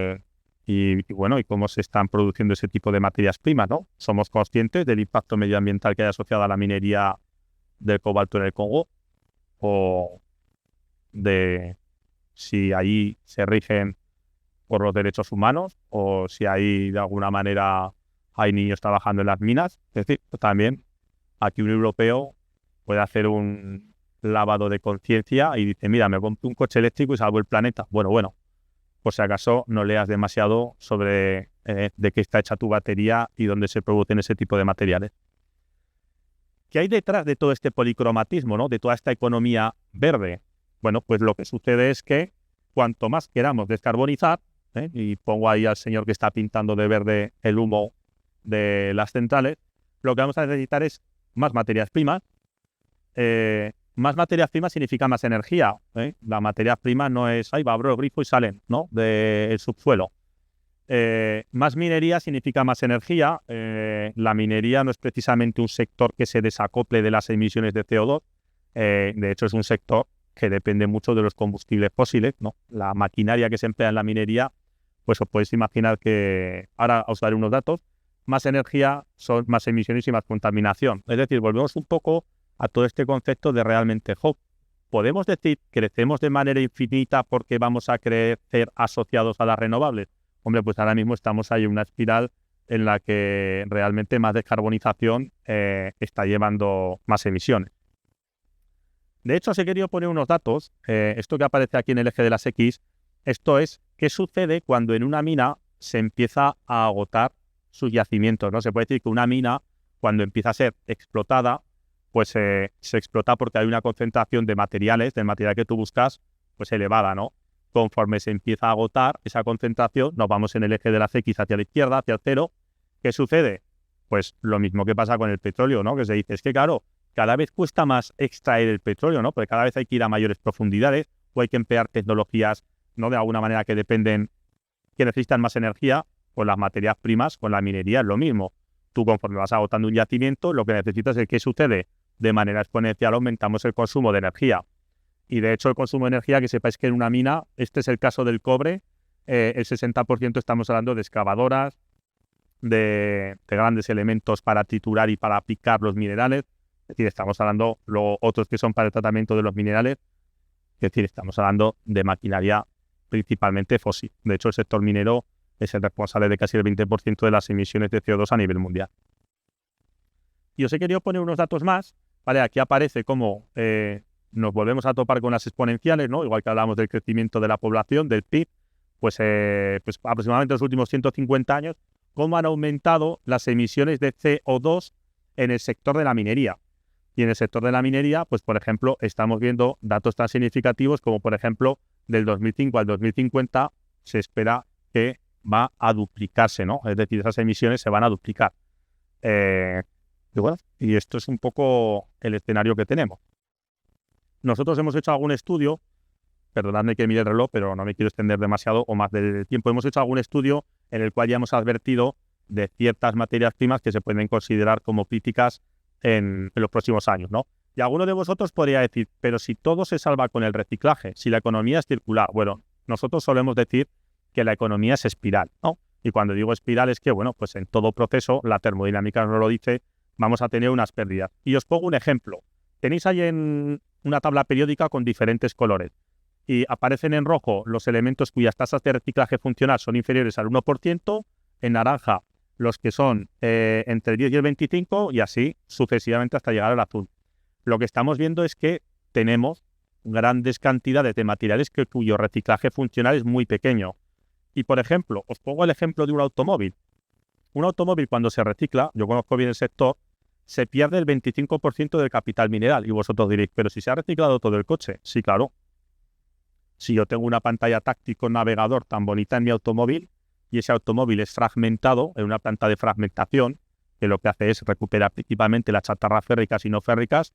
bueno, y cómo se están produciendo ese tipo de materias primas, ¿no? Somos conscientes del impacto medioambiental que hay asociado a la minería del cobalto en el Congo, o de si ahí se rigen por los derechos humanos o si ahí de alguna manera hay niños trabajando en las minas. Es decir, también aquí un europeo puede hacer un lavado de conciencia y dice, mira, me compro un coche eléctrico y salvo el planeta. Bueno, por si acaso no leas demasiado sobre de qué está hecha tu batería y dónde se producen ese tipo de materiales. ¿Qué hay detrás de todo este policromatismo, ¿no? De toda esta economía verde? Bueno, pues lo que sucede es que cuanto más queramos descarbonizar, y pongo ahí al señor que está pintando de verde el humo de las centrales, lo que vamos a necesitar es más materias primas. Más materias primas significa más energía. La materia prima no es, ahí va, abro el grifo y salen, ¿no? Del subsuelo. Más minería significa más energía. La minería no es precisamente un sector que se desacople de las emisiones de CO2. De hecho, es un sector que depende mucho de los combustibles fósiles, ¿no? La maquinaria que se emplea en la minería, pues os podéis imaginar que, ahora os daré unos datos, más energía son más emisiones y más contaminación. Es decir, volvemos un poco a todo este concepto de realmente, ¿podemos decir que crecemos de manera infinita porque vamos a crecer asociados a las renovables? Hombre, pues ahora mismo estamos ahí en una espiral en la que realmente más descarbonización está llevando más emisiones. De hecho, os he querido poner unos datos. Esto que aparece aquí en el eje de las X, esto es qué sucede cuando en una mina se empieza a agotar sus yacimientos, ¿no? Se puede decir que una mina, cuando empieza a ser explotada, pues se explota porque hay una concentración de materiales, del material que tú buscas, pues elevada, ¿no? Conforme se empieza a agotar esa concentración, nos vamos en el eje de las X hacia la izquierda, hacia el cero. ¿Qué sucede? Pues lo mismo que pasa con el petróleo, ¿no? Que se dice, es que claro, cada vez cuesta más extraer el petróleo, ¿no? Porque cada vez hay que ir a mayores profundidades o hay que emplear tecnologías, ¿no? De alguna manera que necesitan más energía. Con las materias primas, con la minería es lo mismo. Tú, conforme vas agotando un yacimiento, lo que necesitas es que sucede de manera exponencial, aumentamos el consumo de energía. Y de hecho el consumo de energía, que sepáis que en una mina, este es el caso del cobre, el 60% estamos hablando de excavadoras, de grandes elementos para triturar y para picar los minerales. Es decir, estamos hablando luego otros que son para el tratamiento de los minerales. Es decir, estamos hablando de maquinaria principalmente fósil. De hecho, el sector minero es el responsable de casi el 20% de las emisiones de CO2 a nivel mundial. Y os he querido poner unos datos más, ¿vale? Aquí aparece cómo nos volvemos a topar con las exponenciales, ¿no? Igual que hablamos del crecimiento de la población, del PIB, pues aproximadamente en los últimos 150 años, cómo han aumentado las emisiones de CO2 en el sector de la minería. Y en el sector de la minería, pues por ejemplo, estamos viendo datos tan significativos como, por ejemplo, del 2005 al 2050 se espera que va a duplicarse, ¿no? Es decir, esas emisiones se van a duplicar. Y esto es un poco el escenario que tenemos. Nosotros hemos hecho algún estudio, perdonadme que mire el reloj, pero no me quiero extender demasiado o más del tiempo. Hemos hecho algún estudio en el cual ya hemos advertido de ciertas materias primas que se pueden considerar como críticas en los próximos años, ¿no? Y alguno de vosotros podría decir, pero si todo se salva con el reciclaje, si la economía es circular, bueno, nosotros solemos decir que la economía es espiral, ¿no? Y cuando digo espiral es que, bueno, pues en todo proceso, la termodinámica nos lo dice, vamos a tener unas pérdidas. Y os pongo un ejemplo. Tenéis ahí en una tabla periódica con diferentes colores y aparecen en rojo los elementos cuyas tasas de reciclaje funcional son inferiores al 1%, en naranja los que son entre el 10 y el 25% y así sucesivamente hasta llegar al azul. Lo que estamos viendo es que tenemos grandes cantidades de materiales cuyo reciclaje funcional es muy pequeño. Y, por ejemplo, os pongo el ejemplo de un automóvil. Un automóvil, cuando se recicla, yo conozco bien el sector, se pierde el 25% del capital mineral. Y vosotros diréis, pero si se ha reciclado todo el coche. Sí, claro. Si yo tengo una pantalla táctil con navegador tan bonita en mi automóvil y ese automóvil es fragmentado en una planta de fragmentación, que lo que hace es recuperar principalmente las chatarras férricas y no férricas.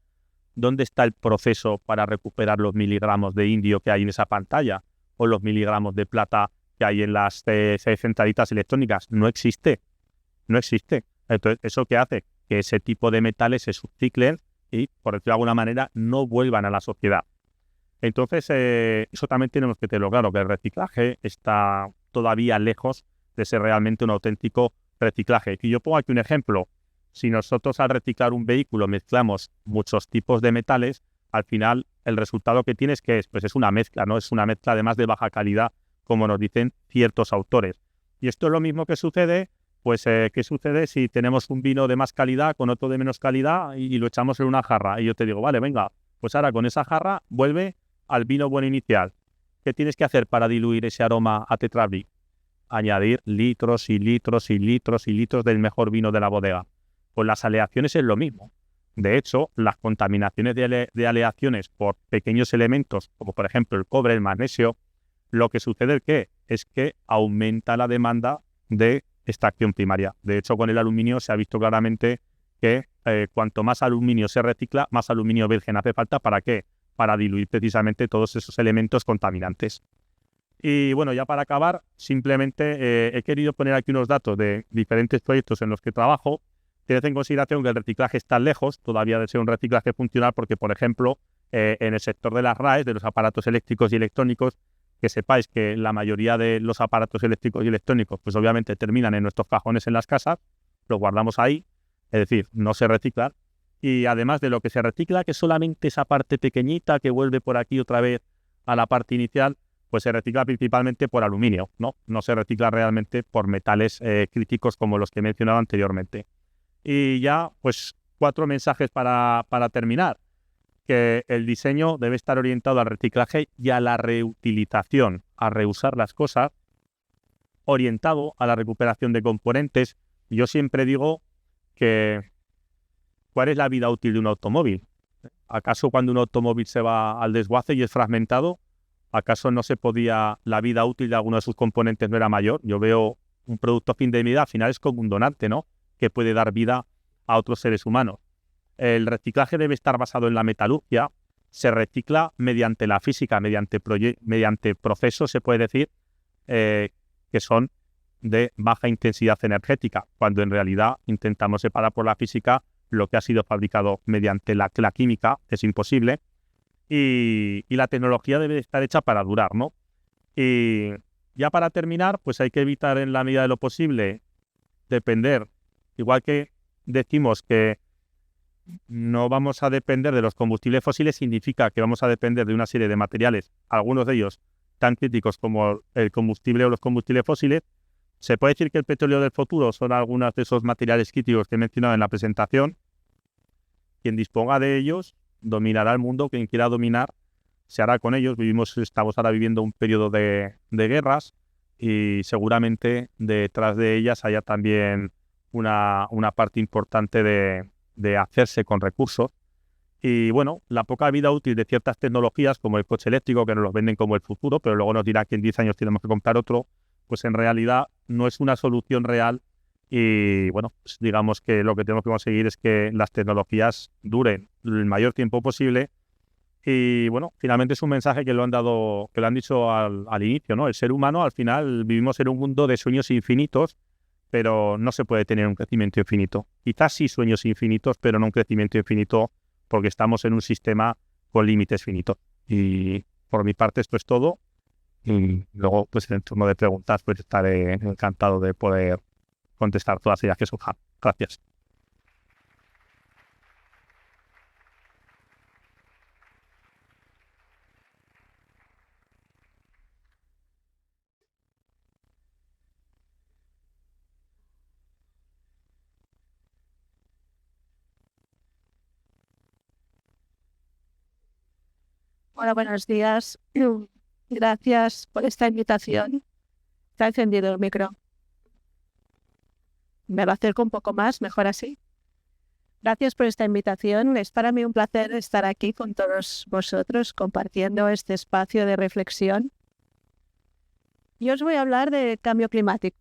¿Dónde está el proceso para recuperar los miligramos de indio que hay en esa pantalla o los miligramos de plata que hay en las centralitas electrónicas? No existe. No existe. Entonces, ¿eso qué hace? Que ese tipo de metales se subciclen y, por decirlo de alguna manera, no vuelvan a la sociedad. Entonces, eso también tenemos que tenerlo claro, que el reciclaje está todavía lejos de ser realmente un auténtico reciclaje. Y yo pongo aquí un ejemplo. Si nosotros al reciclar un vehículo mezclamos muchos tipos de metales, al final el resultado que tienes que es, pues es una mezcla, ¿no? Es una mezcla además de baja calidad, como nos dicen ciertos autores. Y esto es lo mismo que sucede, pues, ¿qué sucede si tenemos un vino de más calidad con otro de menos calidad y lo echamos en una jarra? Y yo te digo, vale, venga, pues ahora con esa jarra vuelve al vino bueno inicial. ¿Qué tienes que hacer para diluir ese aroma a Tetrabric? Añadir litros y litros y litros y litros del mejor vino de la bodega. Pues las aleaciones es lo mismo. De hecho, las contaminaciones de aleaciones por pequeños elementos, como por ejemplo el cobre, el magnesio, lo que sucede es que aumenta la demanda de extracción primaria. De hecho, con el aluminio se ha visto claramente que cuanto más aluminio se recicla, más aluminio virgen hace falta. ¿Para qué? Para diluir precisamente todos esos elementos contaminantes. Y bueno, ya para acabar, simplemente he querido poner aquí unos datos de diferentes proyectos en los que trabajo. Tened en consideración que el reciclaje está lejos todavía de ser un reciclaje funcional porque, por ejemplo, en el sector de las RAEs, de los aparatos eléctricos y electrónicos, que sepáis que la mayoría de los aparatos eléctricos y electrónicos, pues obviamente terminan en nuestros cajones en las casas, los guardamos ahí, es decir, no se reciclan. Y además de lo que se recicla, que solamente esa parte pequeñita que vuelve por aquí otra vez a la parte inicial, pues se recicla principalmente por aluminio, ¿no? No se recicla realmente por metales críticos como los que he mencionado anteriormente. Y ya, pues 4 mensajes para terminar. Que el diseño debe estar orientado al reciclaje y a la reutilización, a reusar las cosas, orientado a la recuperación de componentes. Yo siempre digo que ¿cuál es la vida útil de un automóvil? ¿Acaso cuando un automóvil se va al desguace y es fragmentado, acaso no se podía, la vida útil de alguno de sus componentes no era mayor? Yo veo un producto a fin de vida, al final es como un donante, ¿no? Que puede dar vida a otros seres humanos. El reciclaje debe estar basado en la metalurgia, se recicla mediante la física, mediante procesos, se puede decir, que son de baja intensidad energética, cuando en realidad intentamos separar por la física lo que ha sido fabricado mediante la química, es imposible, y la tecnología debe estar hecha para durar, ¿no? Y ya para terminar, pues hay que evitar en la medida de lo posible depender, igual que decimos que no vamos a depender de los combustibles fósiles, significa que vamos a depender de una serie de materiales, algunos de ellos tan críticos como el combustible o los combustibles fósiles. Se puede decir que el petróleo del futuro son algunos de esos materiales críticos que he mencionado en la presentación. Quien disponga de ellos dominará el mundo, quien quiera dominar se hará con ellos. Estamos ahora viviendo un periodo de guerras y seguramente detrás de ellas haya también una parte importante de hacerse con recursos. Y bueno, la poca vida útil de ciertas tecnologías como el coche eléctrico, que nos los venden como el futuro, pero luego nos dirá que en 10 años tenemos que comprar otro, pues en realidad no es una solución real. Y bueno, pues digamos que lo que tenemos que conseguir es que las tecnologías duren el mayor tiempo posible. Y bueno, finalmente es un mensaje que lo han dicho al inicio, ¿no? El ser humano, al final, vivimos en un mundo de sueños infinitos, pero no se puede tener un crecimiento infinito. Quizás sí sueños infinitos, pero no un crecimiento infinito, porque estamos en un sistema con límites finitos. Y por mi parte esto es todo. Y luego, pues en el turno de preguntas, pues estaré encantado de poder contestar todas ellas que surjan. Gracias. Hola, buenos días. Gracias por esta invitación. Está encendido el micro. Me lo acerco un poco más, mejor así. Gracias por esta invitación. Es para mí un placer estar aquí con todos vosotros compartiendo este espacio de reflexión. Yo os voy a hablar de cambio climático,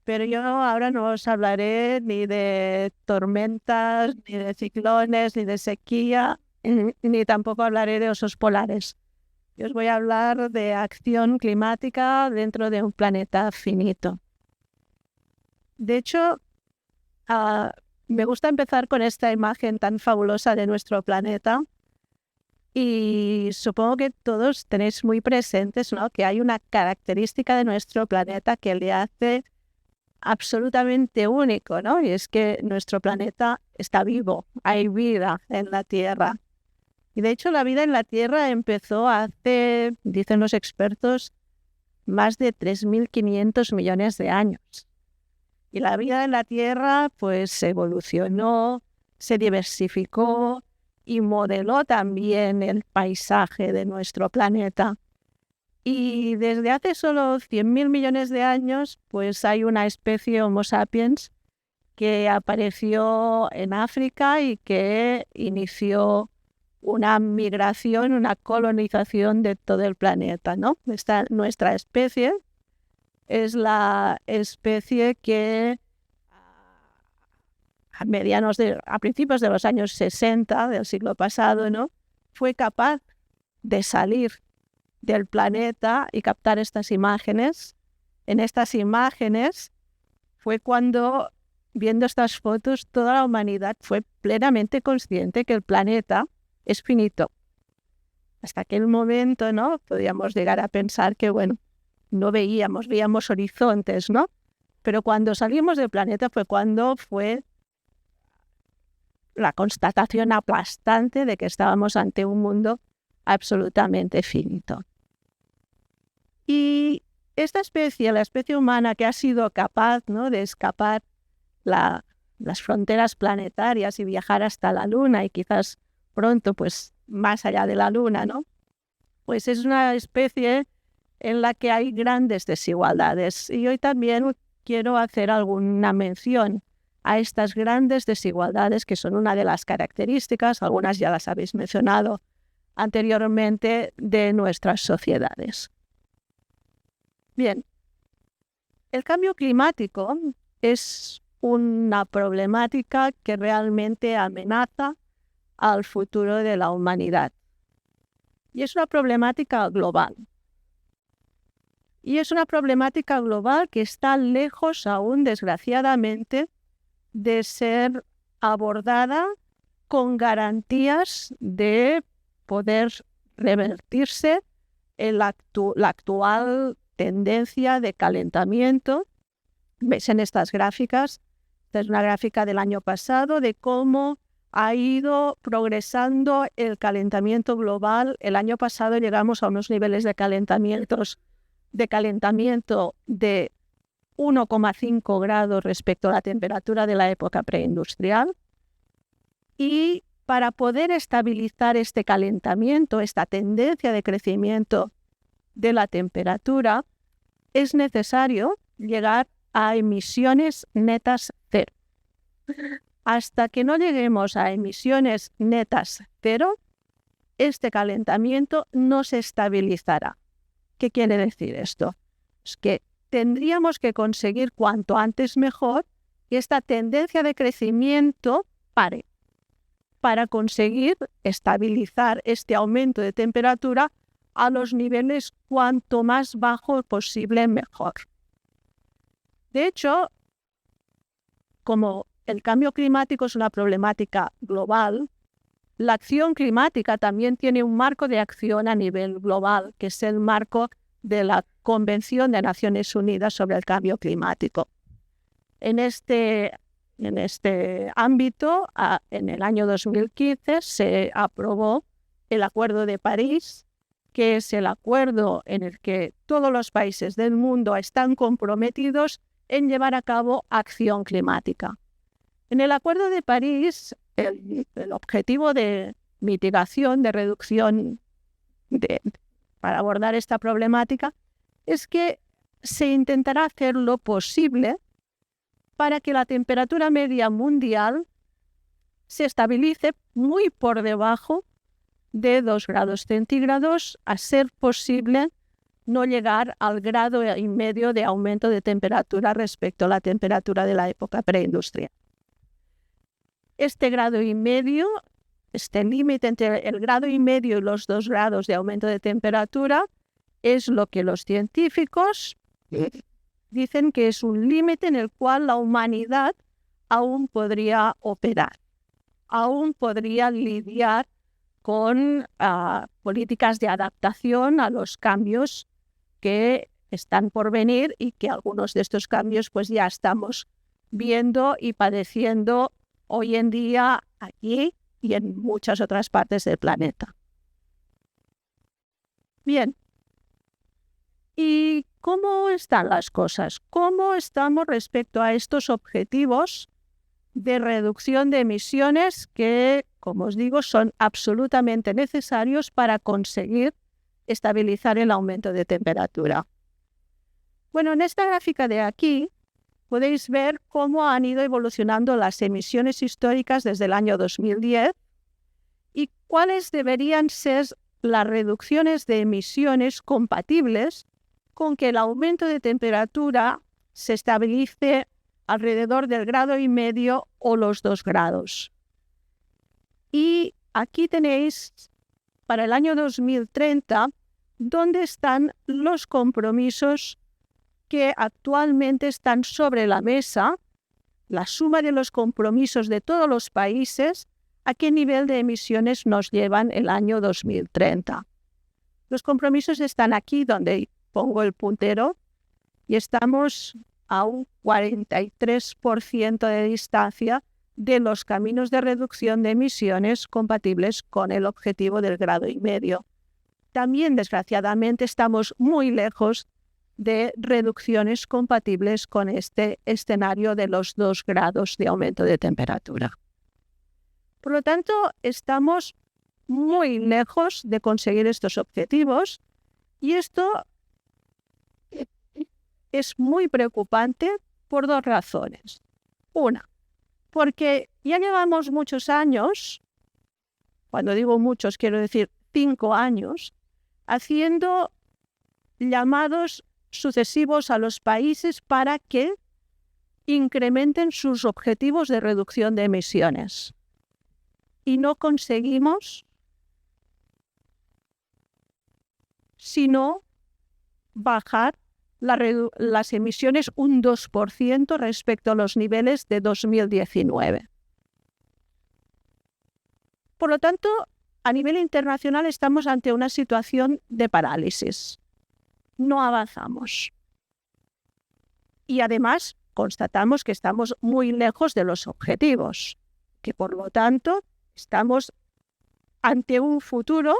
Pero yo ahora no os hablaré ni de tormentas, ni de ciclones, ni de sequía, ni tampoco hablaré de osos polares. Yo os voy a hablar de acción climática dentro de un planeta finito. De hecho, me gusta empezar con esta imagen tan fabulosa de nuestro planeta y supongo que todos tenéis muy presentes, ¿no?, que hay una característica de nuestro planeta que le hace absolutamente único, ¿no? Y es que nuestro planeta está vivo, hay vida en la Tierra. Y de hecho la vida en la Tierra empezó hace, dicen los expertos, más de 3.500 millones de años. Y la vida en la Tierra pues evolucionó, se diversificó y modeló también el paisaje de nuestro planeta. Y desde hace solo 100.000 millones de años pues hay una especie Homo sapiens que apareció en África y que inició una migración, una colonización de todo el planeta, ¿no? Nuestra especie es la especie que a principios de los años 60 del siglo pasado, ¿no?, fue capaz de salir del planeta y captar estas imágenes. En estas imágenes fue cuando, viendo estas fotos, toda la humanidad fue plenamente consciente que el planeta es finito. Hasta aquel momento, ¿no?, podíamos llegar a pensar que, bueno, no veíamos horizontes, ¿no? Pero cuando salimos del planeta fue la constatación aplastante de que estábamos ante un mundo absolutamente finito. Y esta especie, la especie humana que ha sido capaz, ¿no?, de escapar las fronteras planetarias y viajar hasta la Luna y quizás pronto pues más allá de la Luna, ¿no?, pues es una especie en la que hay grandes desigualdades. Y hoy también quiero hacer alguna mención a estas grandes desigualdades que son una de las características, algunas ya las habéis mencionado anteriormente, de nuestras sociedades. Bien, el cambio climático es una problemática que realmente amenaza al futuro de la humanidad. Y es una problemática global. Y es una problemática global que está lejos aún, desgraciadamente, de ser abordada con garantías de poder revertirse en la actual tendencia de calentamiento. Veis en estas gráficas, esta es una gráfica del año pasado de cómo ha ido progresando el calentamiento global. El año pasado llegamos a unos niveles de calentamiento de 1,5 grados respecto a la temperatura de la época preindustrial. Y para poder estabilizar este calentamiento, esta tendencia de crecimiento de la temperatura, es necesario llegar a emisiones netas cero. Hasta que no lleguemos a emisiones netas cero, este calentamiento no se estabilizará. ¿Qué quiere decir esto? Es que tendríamos que conseguir cuanto antes mejor que esta tendencia de crecimiento pare, para conseguir estabilizar este aumento de temperatura a los niveles cuanto más bajo posible mejor. De hecho, como el cambio climático es una problemática global, la acción climática también tiene un marco de acción a nivel global, que es el marco de la Convención de Naciones Unidas sobre el Cambio Climático. En este ámbito, en el año 2015 se aprobó el Acuerdo de París, que es el acuerdo en el que todos los países del mundo están comprometidos en llevar a cabo acción climática. En el Acuerdo de París, el objetivo de mitigación, de reducción para abordar esta problemática, es que se intentará hacer lo posible para que la temperatura media mundial se estabilice muy por debajo de 2 grados centígrados, a ser posible no llegar al 1,5 grados de aumento de temperatura respecto a la temperatura de la época preindustrial. Este 1,5 grados, este límite entre el 1,5 grados y los 2 grados de aumento de temperatura, es lo que los científicos dicen que es un límite en el cual la humanidad aún podría operar, aún podría lidiar con políticas de adaptación a los cambios que están por venir y que algunos de estos cambios pues ya estamos viendo y padeciendo hoy en día aquí y en muchas otras partes del planeta. Bien, ¿y cómo están las cosas? ¿Cómo estamos respecto a estos objetivos de reducción de emisiones que, como os digo, son absolutamente necesarios para conseguir estabilizar el aumento de temperatura? Bueno, en esta gráfica de aquí podéis ver cómo han ido evolucionando las emisiones históricas desde el año 2010 y cuáles deberían ser las reducciones de emisiones compatibles con que el aumento de temperatura se estabilice alrededor del 1,5 grados o los 2 grados. Y aquí tenéis para el año 2030 dónde están los compromisos que actualmente están sobre la mesa, la suma de los compromisos de todos los países, a qué nivel de emisiones nos llevan el año 2030. Los compromisos están aquí donde pongo el puntero y estamos a un 43% de distancia de los caminos de reducción de emisiones compatibles con el objetivo del 1,5 grados. También, desgraciadamente, estamos muy lejos de reducciones compatibles con este escenario de los 2 grados de aumento de temperatura. Por lo tanto, estamos muy lejos de conseguir estos objetivos y esto es muy preocupante por 2 razones. Una, porque ya llevamos muchos años, cuando digo muchos quiero decir 5 años, haciendo llamados sucesivos a los países para que incrementen sus objetivos de reducción de emisiones. Y no conseguimos sino bajar las emisiones un 2% respecto a los niveles de 2019. Por lo tanto, a nivel internacional estamos ante una situación de parálisis. No avanzamos. Y además constatamos que estamos muy lejos de los objetivos, que por lo tanto estamos ante un futuro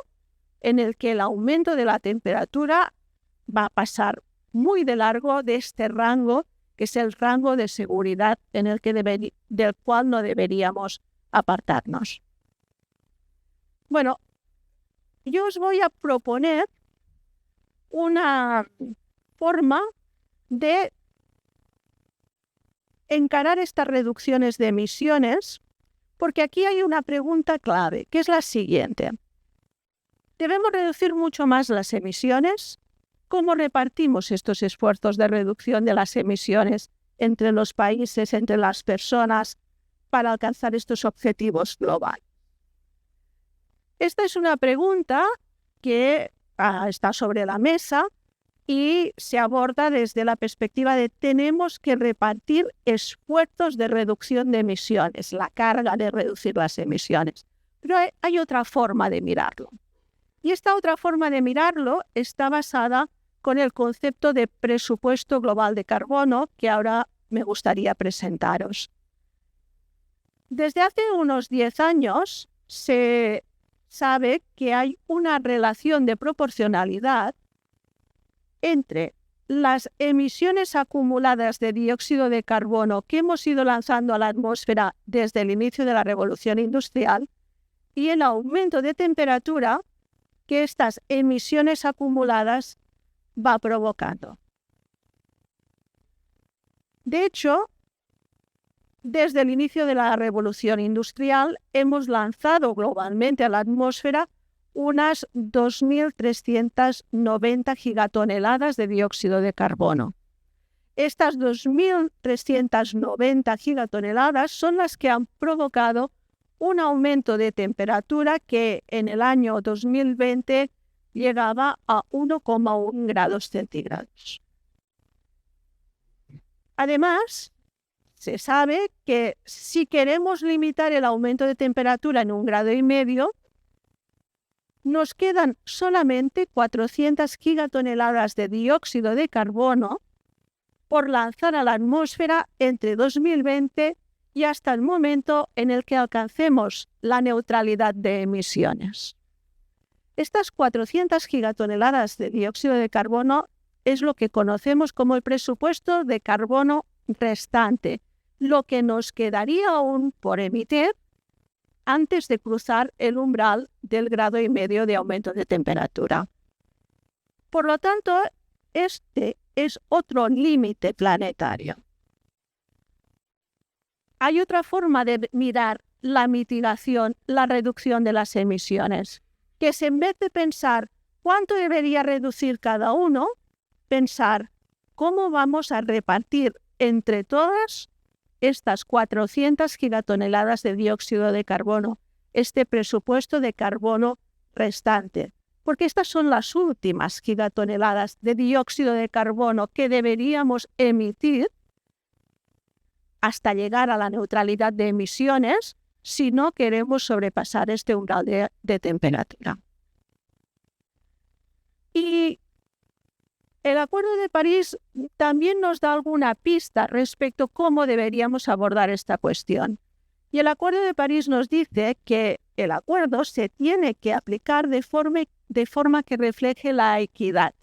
en el que el aumento de la temperatura va a pasar muy de largo de este rango, que es el rango de seguridad en el que del cual no deberíamos apartarnos. Bueno, yo os voy a proponer una forma de encarar estas reducciones de emisiones, porque aquí hay una pregunta clave, que es la siguiente. ¿Debemos reducir mucho más las emisiones? ¿Cómo repartimos estos esfuerzos de reducción de las emisiones entre los países, entre las personas, para alcanzar estos objetivos globales? Esta es una pregunta que está sobre la mesa y se aborda desde la perspectiva de tenemos que repartir esfuerzos de reducción de emisiones, la carga de reducir las emisiones. Pero hay otra forma de mirarlo. Y esta otra forma de mirarlo está basada con el concepto de presupuesto global de carbono que ahora me gustaría presentaros. Desde hace unos 10 años se sabe que hay una relación de proporcionalidad entre las emisiones acumuladas de dióxido de carbono que hemos ido lanzando a la atmósfera desde el inicio de la revolución industrial y el aumento de temperatura que estas emisiones acumuladas va provocando. De hecho, desde el inicio de la revolución industrial hemos lanzado globalmente a la atmósfera unas 2.390 gigatoneladas de dióxido de carbono. Estas 2.390 gigatoneladas son las que han provocado un aumento de temperatura que en el año 2020 llegaba a 1,1 grados centígrados. Además, se sabe que si queremos limitar el aumento de temperatura en 1,5 grados, nos quedan solamente 400 gigatoneladas de dióxido de carbono por lanzar a la atmósfera entre 2020 y hasta el momento en el que alcancemos la neutralidad de emisiones. Estas 400 gigatoneladas de dióxido de carbono es lo que conocemos como el presupuesto de carbono restante, lo que nos quedaría aún por emitir antes de cruzar el umbral del 1,5 grados de aumento de temperatura. Por lo tanto, este es otro límite planetario. Hay otra forma de mirar la mitigación, la reducción de las emisiones, que es en vez de pensar cuánto debería reducir cada uno, pensar cómo vamos a repartir entre todas estas 400 gigatoneladas de dióxido de carbono, este presupuesto de carbono restante. Porque estas son las últimas gigatoneladas de dióxido de carbono que deberíamos emitir hasta llegar a la neutralidad de emisiones si no queremos sobrepasar este umbral de temperatura. Y el Acuerdo de París también nos da alguna pista respecto a cómo deberíamos abordar esta cuestión. Y el Acuerdo de París nos dice que el acuerdo se tiene que aplicar de forma que refleje la equidad.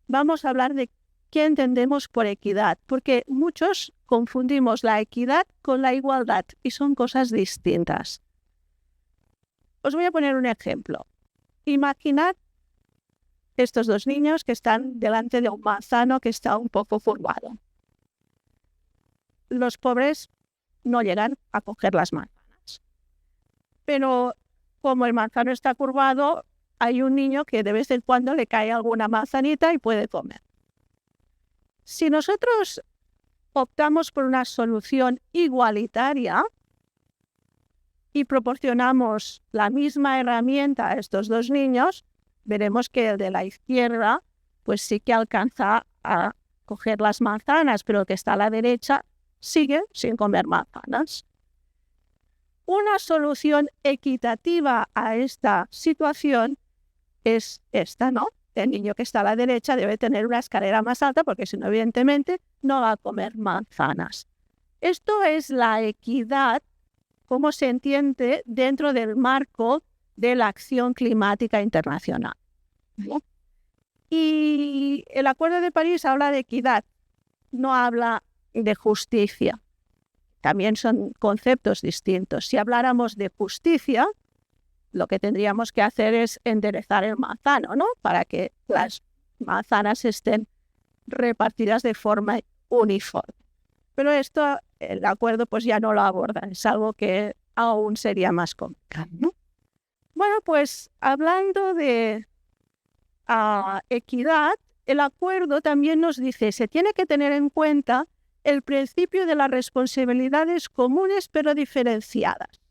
Vamos a hablar de qué entendemos por equidad, porque muchos confundimos la equidad con la igualdad y son cosas distintas. Os voy a poner un ejemplo. Imaginad estos dos niños que están delante de un manzano que está un poco curvado. Los pobres no llegan a coger las manzanas. Pero como el manzano está curvado, hay un niño que de vez en cuando le cae alguna manzanita y puede comer. Si nosotros optamos por una solución igualitaria y proporcionamos la misma herramienta a estos dos niños, veremos que el de la izquierda pues sí que alcanza a coger las manzanas, pero el que está a la derecha sigue sin comer manzanas. Una solución equitativa a esta situación es esta, ¿no? El niño que está a la derecha debe tener una escalera más alta porque si no, evidentemente, no va a comer manzanas. Esto es la equidad, como se entiende dentro del marco de la acción climática internacional. ¿No? Y el Acuerdo de París habla de equidad, no habla de justicia. También son conceptos distintos. Si habláramos de justicia, lo que tendríamos que hacer es enderezar el manzano, ¿no? Para que las manzanas estén repartidas de forma uniforme. Pero esto, el acuerdo pues ya no lo aborda, es algo que aún sería más complicado, ¿no? Bueno, pues hablando de equidad, el acuerdo también nos dice que se tiene que tener en cuenta el principio de las responsabilidades comunes pero diferenciadas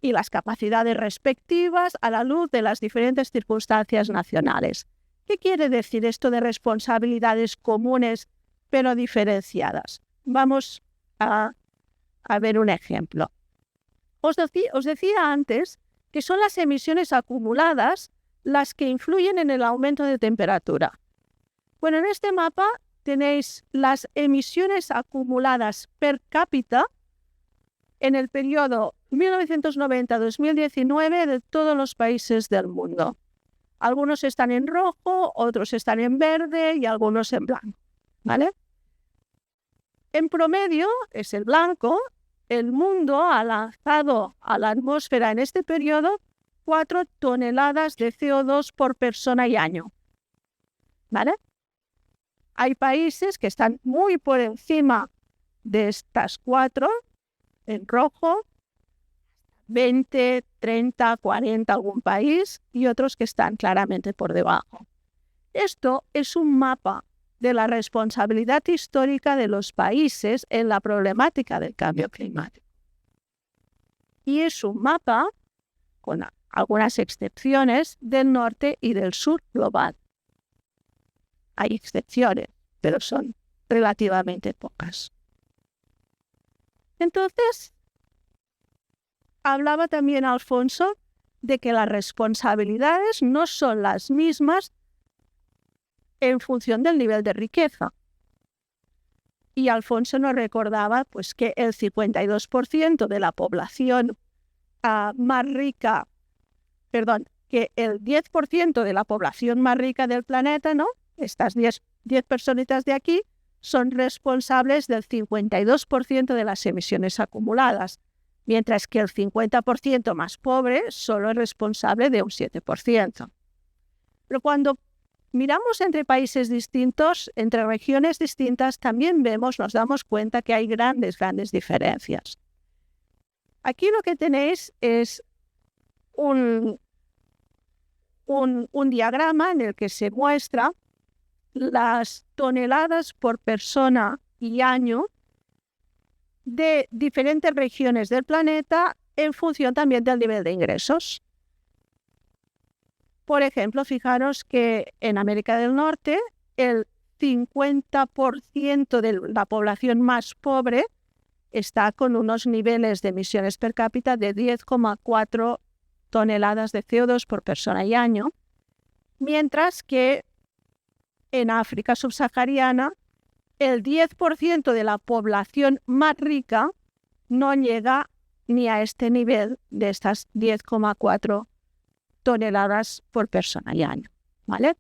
y las capacidades respectivas a la luz de las diferentes circunstancias nacionales. ¿Qué quiere decir esto de responsabilidades comunes pero diferenciadas? Vamos a ver un ejemplo. Os decía antes que son las emisiones acumuladas las que influyen en el aumento de temperatura. Bueno, en este mapa tenéis las emisiones acumuladas per cápita en el periodo 1990-2019 de todos los países del mundo. Algunos están en rojo, otros están en verde y algunos en blanco, ¿vale? En promedio, es el blanco, el mundo ha lanzado a la atmósfera en este periodo 4 toneladas de CO2 por persona y año, ¿vale? Hay países que están muy por encima de estas 4, en rojo, 20, 30, 40 algún país y otros que están claramente por debajo. Esto es un mapa de la responsabilidad histórica de los países en la problemática del cambio climático. Y es un mapa, con algunas excepciones, del norte y del sur global. Hay excepciones, pero son relativamente pocas. Entonces, hablaba también Alfonso de que las responsabilidades no son las mismas en función del nivel de riqueza. Y Alfonso nos recordaba pues, que el 52% de la población más rica, que el 10% de la población más rica del planeta, ¿no? Estas 10 personitas de aquí, son responsables del 52% de las emisiones acumuladas, mientras que el 50% más pobre solo es responsable de un 7%. Pero cuando miramos entre países distintos, entre regiones distintas, también nos damos cuenta que hay grandes diferencias. Aquí lo que tenéis es un diagrama en el que se muestra las toneladas por persona y año de diferentes regiones del planeta en función también del nivel de ingresos. Por ejemplo, fijaros que en América del Norte el 50% de la población más pobre está con unos niveles de emisiones per cápita de 10,4 toneladas de CO2 por persona y año, mientras que en África subsahariana el 10% de la población más rica no llega ni a este nivel de estas 10,4 toneladas por persona y año, ¿vale?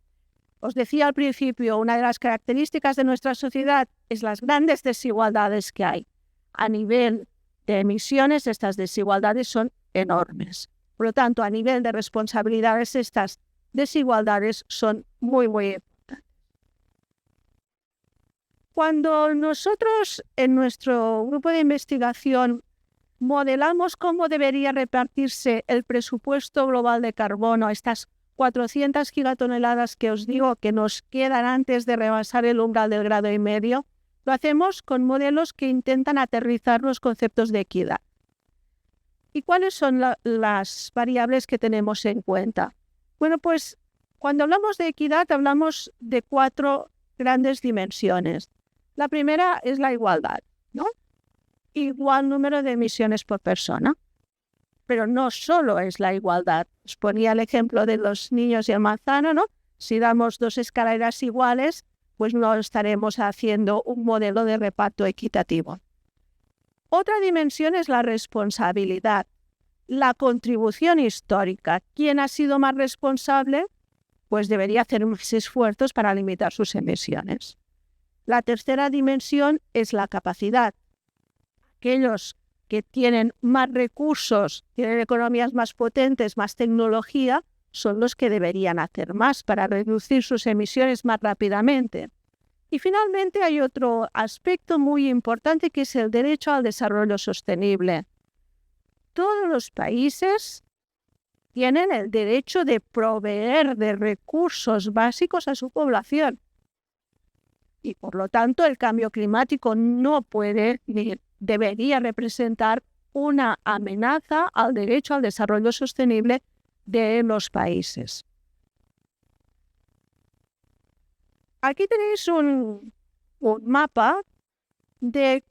Os decía al principio, una de las características de nuestra sociedad es las grandes desigualdades que hay. A nivel de emisiones, estas desigualdades son enormes. Por lo tanto, a nivel de responsabilidades, estas desigualdades son muy importantes. Cuando nosotros en nuestro grupo de investigación modelamos cómo debería repartirse el presupuesto global de carbono, estas 400 gigatoneladas que os digo que nos quedan antes de rebasar el umbral del 1,5 grados, lo hacemos con modelos que intentan aterrizar los conceptos de equidad. ¿Y cuáles son las variables que tenemos en cuenta? Bueno, pues cuando hablamos de equidad hablamos de 4 grandes dimensiones. La primera es la igualdad, ¿no? Igual número de emisiones por persona. Pero no solo es la igualdad. Os ponía el ejemplo de los niños y el manzano, ¿no? Si damos 2 escaleras iguales, pues no estaremos haciendo un modelo de reparto equitativo. Otra dimensión es la responsabilidad, la contribución histórica. ¿Quién ha sido más responsable? Pues debería hacer más esfuerzos para limitar sus emisiones. La tercera dimensión es la capacidad. Aquellos que tienen más recursos, tienen economías más potentes, más tecnología, son los que deberían hacer más para reducir sus emisiones más rápidamente. Y finalmente hay otro aspecto muy importante que es el derecho al desarrollo sostenible. Todos los países tienen el derecho de proveer de recursos básicos a su población. Y por lo tanto el cambio climático no puede ni debería representar una amenaza al derecho al desarrollo sostenible de los países. Aquí tenéis un mapa de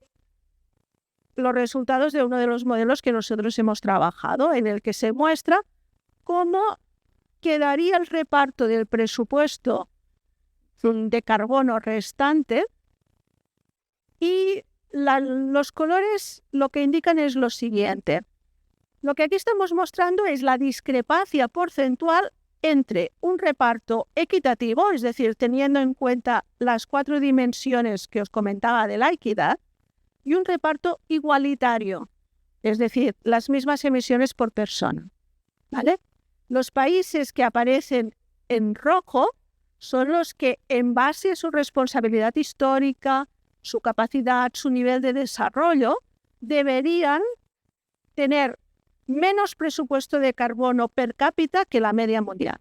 los resultados de uno de los modelos que nosotros hemos trabajado, en el que se muestra cómo quedaría el reparto del presupuesto de carbono restante y los colores lo que indican es lo siguiente. Lo que aquí estamos mostrando es la discrepancia porcentual entre un reparto equitativo, es decir, teniendo en cuenta las 4 dimensiones que os comentaba de la equidad, y un reparto igualitario, es decir, las mismas emisiones por persona, ¿vale? Los países que aparecen en rojo son los que, en base a su responsabilidad histórica, su capacidad, su nivel de desarrollo, deberían tener menos presupuesto de carbono per cápita que la media mundial.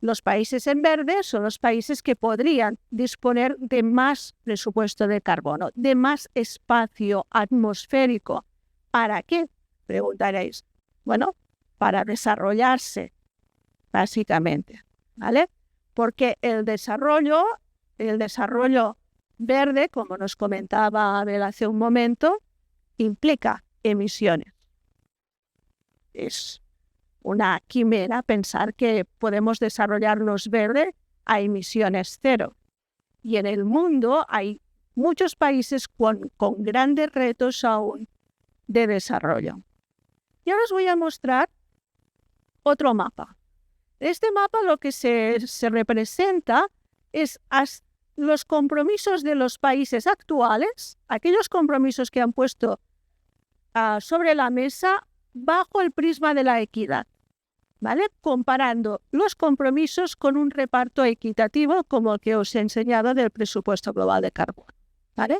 Los países en verde son los países que podrían disponer de más presupuesto de carbono, de más espacio atmosférico. ¿Para qué? Preguntaréis. Bueno, para desarrollarse, básicamente, ¿vale? Porque el desarrollo verde, como nos comentaba Abel hace un momento, implica emisiones. Es una quimera pensar que podemos desarrollarnos verde a emisiones cero. Y en el mundo hay muchos países con grandes retos aún de desarrollo. Y ahora os voy a mostrar otro mapa. Este mapa lo que se representa es los compromisos de los países actuales, aquellos compromisos que han puesto sobre la mesa bajo el prisma de la equidad, ¿vale? Comparando los compromisos con un reparto equitativo como el que os he enseñado del presupuesto global de carbono, ¿vale?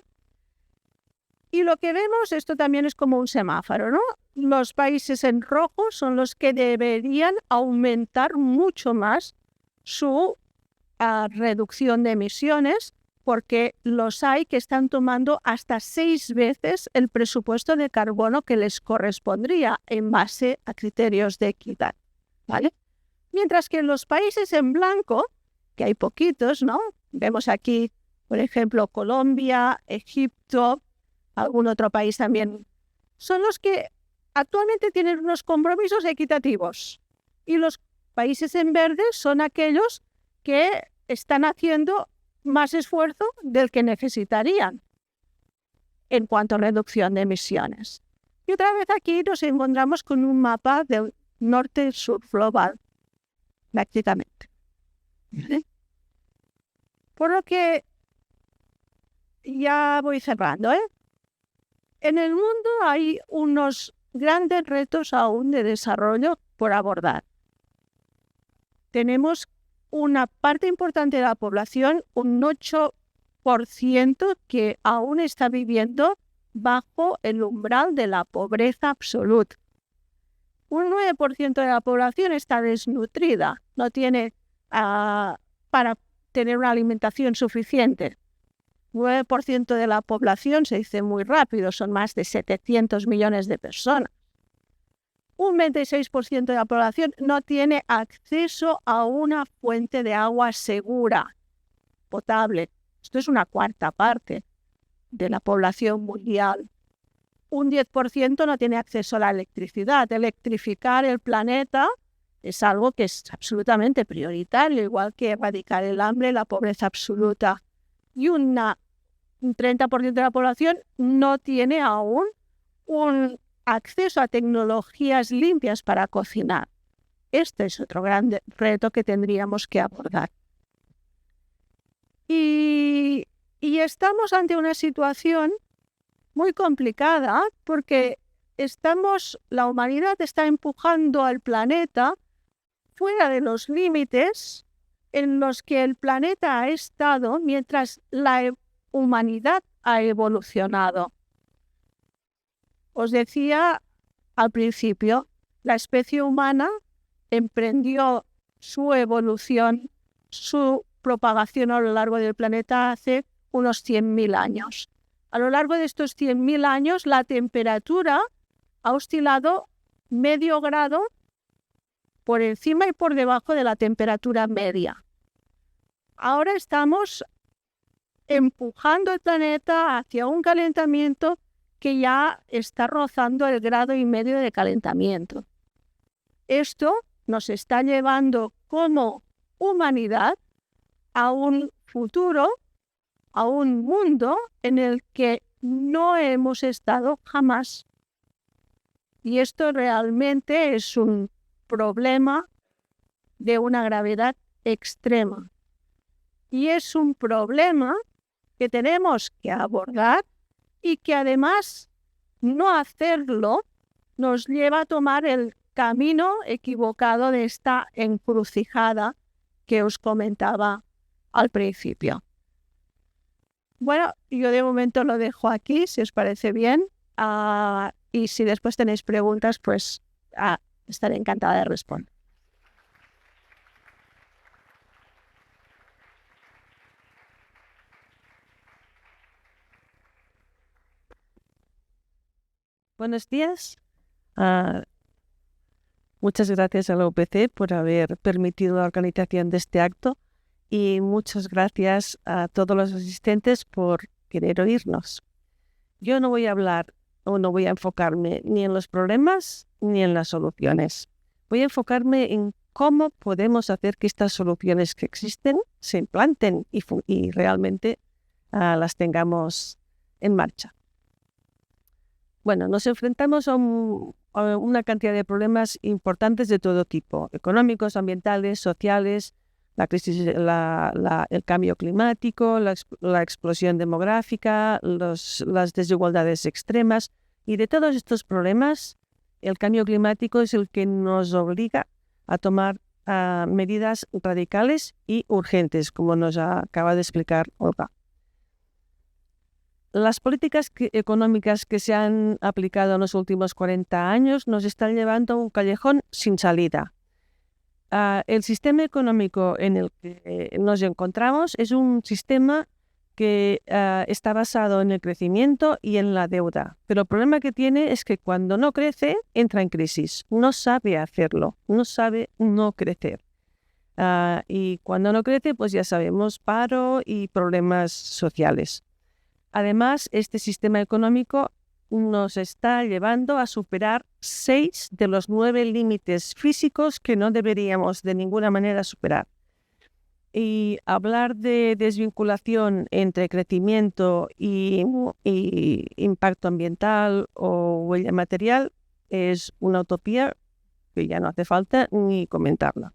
Y lo que vemos, esto también es como un semáforo, ¿no? Los países en rojo son los que deberían aumentar mucho más su reducción de emisiones, porque los hay que están tomando hasta 6 veces el presupuesto de carbono que les correspondría en base a criterios de equidad, ¿vale? Mientras que en los países en blanco, que hay poquitos, ¿no? Vemos aquí, por ejemplo, Colombia, Egipto, algún otro país también, son los que actualmente tienen unos compromisos equitativos. Y los países en verde son aquellos que están haciendo más esfuerzo del que necesitarían en cuanto a reducción de emisiones. Y otra vez aquí nos encontramos con un mapa del norte-sur global, prácticamente. ¿Vale? Por lo que ya voy cerrando, ¿eh? En el mundo hay unos grandes retos aún de desarrollo por abordar. Tenemos una parte importante de la población, un 8%, que aún está viviendo bajo el umbral de la pobreza absoluta. Un 9% de la población está desnutrida, no tiene para tener una alimentación suficiente. 9% de la población se dice muy rápido, son más de 700 millones de personas. Un 26% de la población no tiene acceso a una fuente de agua segura, potable. Esto es una cuarta parte de la población mundial. Un 10% no tiene acceso a la electricidad. Electrificar el planeta es algo que es absolutamente prioritario, igual que erradicar el hambre y la pobreza absoluta. Y un 30% de la población no tiene aún un acceso a tecnologías limpias para cocinar. Este es otro gran reto que tendríamos que abordar. Y estamos ante una situación muy complicada porque la humanidad está empujando al planeta fuera de los límites en los que el planeta ha estado mientras la humanidad ha evolucionado. Os decía al principio, la especie humana emprendió su evolución, su propagación a lo largo del planeta hace unos 100.000 años. A lo largo de estos 100.000 años, la temperatura ha oscilado medio grado por encima y por debajo de la temperatura media. Ahora estamos empujando el planeta hacia un calentamiento que ya está rozando el 1,5 grados de calentamiento. Esto nos está llevando como humanidad a un futuro, a un mundo en el que no hemos estado jamás. Y esto realmente es un problema de una gravedad extrema. Y es un problema que tenemos que abordar y que además no hacerlo nos lleva a tomar el camino equivocado de esta encrucijada que os comentaba al principio. Bueno, yo de momento lo dejo aquí, si os parece bien. Y si después tenéis preguntas, pues estaré encantada de responder. Buenos días. Muchas gracias a la UPC por haber permitido la organización de este acto y muchas gracias a todos los asistentes por querer oírnos. Yo no voy a hablar o no voy a enfocarme ni en los problemas ni en las soluciones. Voy a enfocarme en cómo podemos hacer que estas soluciones que existen se implanten y realmente las tengamos en marcha. Bueno, nos enfrentamos a una cantidad de problemas importantes de todo tipo, económicos, ambientales, sociales, la crisis, el cambio climático, la explosión demográfica, las desigualdades extremas. Y de todos estos problemas, el cambio climático es el que nos obliga a tomar medidas radicales y urgentes, como nos acaba de explicar Olga. Las políticas económicas que se han aplicado en los últimos 40 años nos están llevando a un callejón sin salida. El sistema económico en el que nos encontramos es un sistema que está basado en el crecimiento y en la deuda. Pero el problema que tiene es que cuando no crece, entra en crisis. No sabe hacerlo, no sabe no crecer. Y cuando no crece, pues ya sabemos, paro y problemas sociales. Además, este sistema económico nos está llevando a superar 6 de los 9 límites físicos que no deberíamos de ninguna manera superar. Y hablar de desvinculación entre crecimiento y impacto ambiental o huella material es una utopía que ya no hace falta ni comentarla.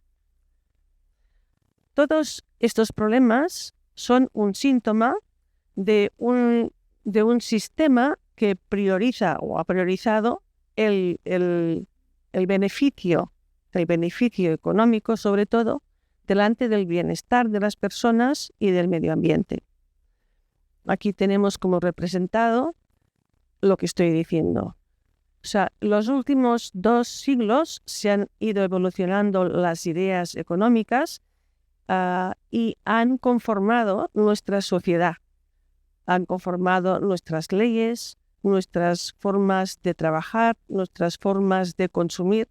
Todos estos problemas son un síntoma de un sistema que prioriza o ha priorizado el beneficio económico, sobre todo, delante del bienestar de las personas y del medio ambiente. Aquí tenemos como representado lo que estoy diciendo. O sea, los últimos 2 siglos se han ido evolucionando las ideas económicas y han conformado nuestra sociedad. Han conformado nuestras leyes, nuestras formas de trabajar, nuestras formas de consumir.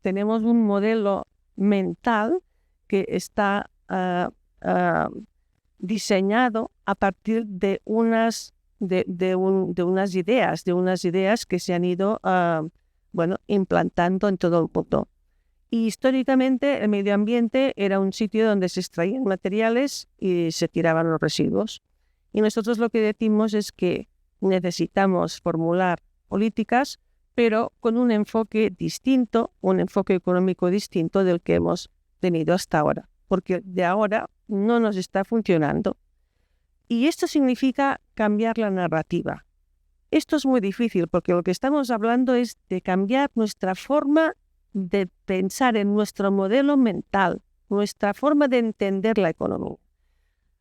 Tenemos un modelo mental que está diseñado a partir de unas ideas que se han ido implantando en todo el mundo. Y históricamente el medio ambiente era un sitio donde se extraían materiales y se tiraban los residuos. Y nosotros lo que decimos es que necesitamos formular políticas, pero con un enfoque distinto, un enfoque económico distinto del que hemos tenido hasta ahora, porque de ahora no nos está funcionando. Y esto significa cambiar la narrativa. Esto es muy difícil porque lo que estamos hablando es de cambiar nuestra forma de pensar en nuestro modelo mental, nuestra forma de entender la economía.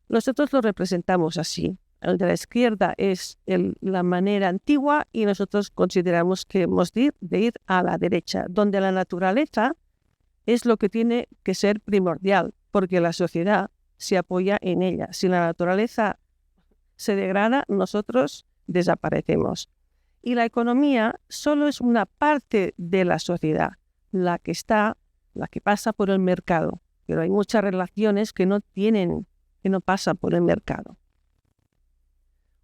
Nosotros lo representamos así. El de la izquierda es la manera antigua y nosotros consideramos que hemos de ir a la derecha, donde la naturaleza es lo que tiene que ser primordial, porque la sociedad se apoya en ella. Si la naturaleza se degrada, nosotros desaparecemos. Y la economía solo es una parte de la sociedad, la que pasa por el mercado, pero hay muchas relaciones que no pasan por el mercado.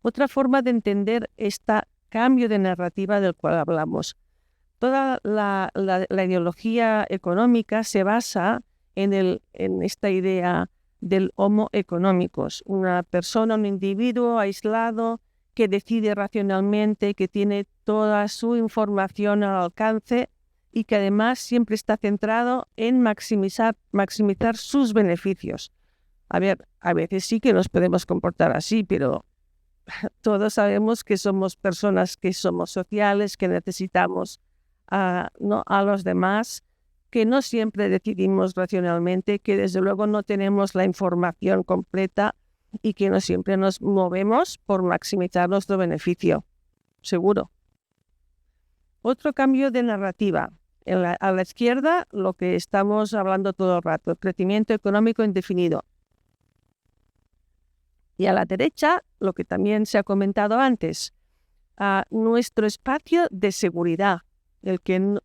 Otra forma de entender este cambio de narrativa del cual hablamos. Toda la ideología económica se basa en esta idea del homo economicus, una persona, un individuo aislado que decide racionalmente, que tiene toda su información al alcance y que además siempre está centrado en maximizar sus beneficios. A ver, a veces sí que nos podemos comportar así, pero todos sabemos que somos personas que somos sociales, que necesitamos a los demás, que no siempre decidimos racionalmente, que desde luego no tenemos la información completa y que no siempre nos movemos por maximizar nuestro beneficio. seguro. Otro cambio de narrativa. A la izquierda, lo que estamos hablando todo el rato, el crecimiento económico indefinido. Y a la derecha, lo que también se ha comentado antes, nuestro espacio de seguridad,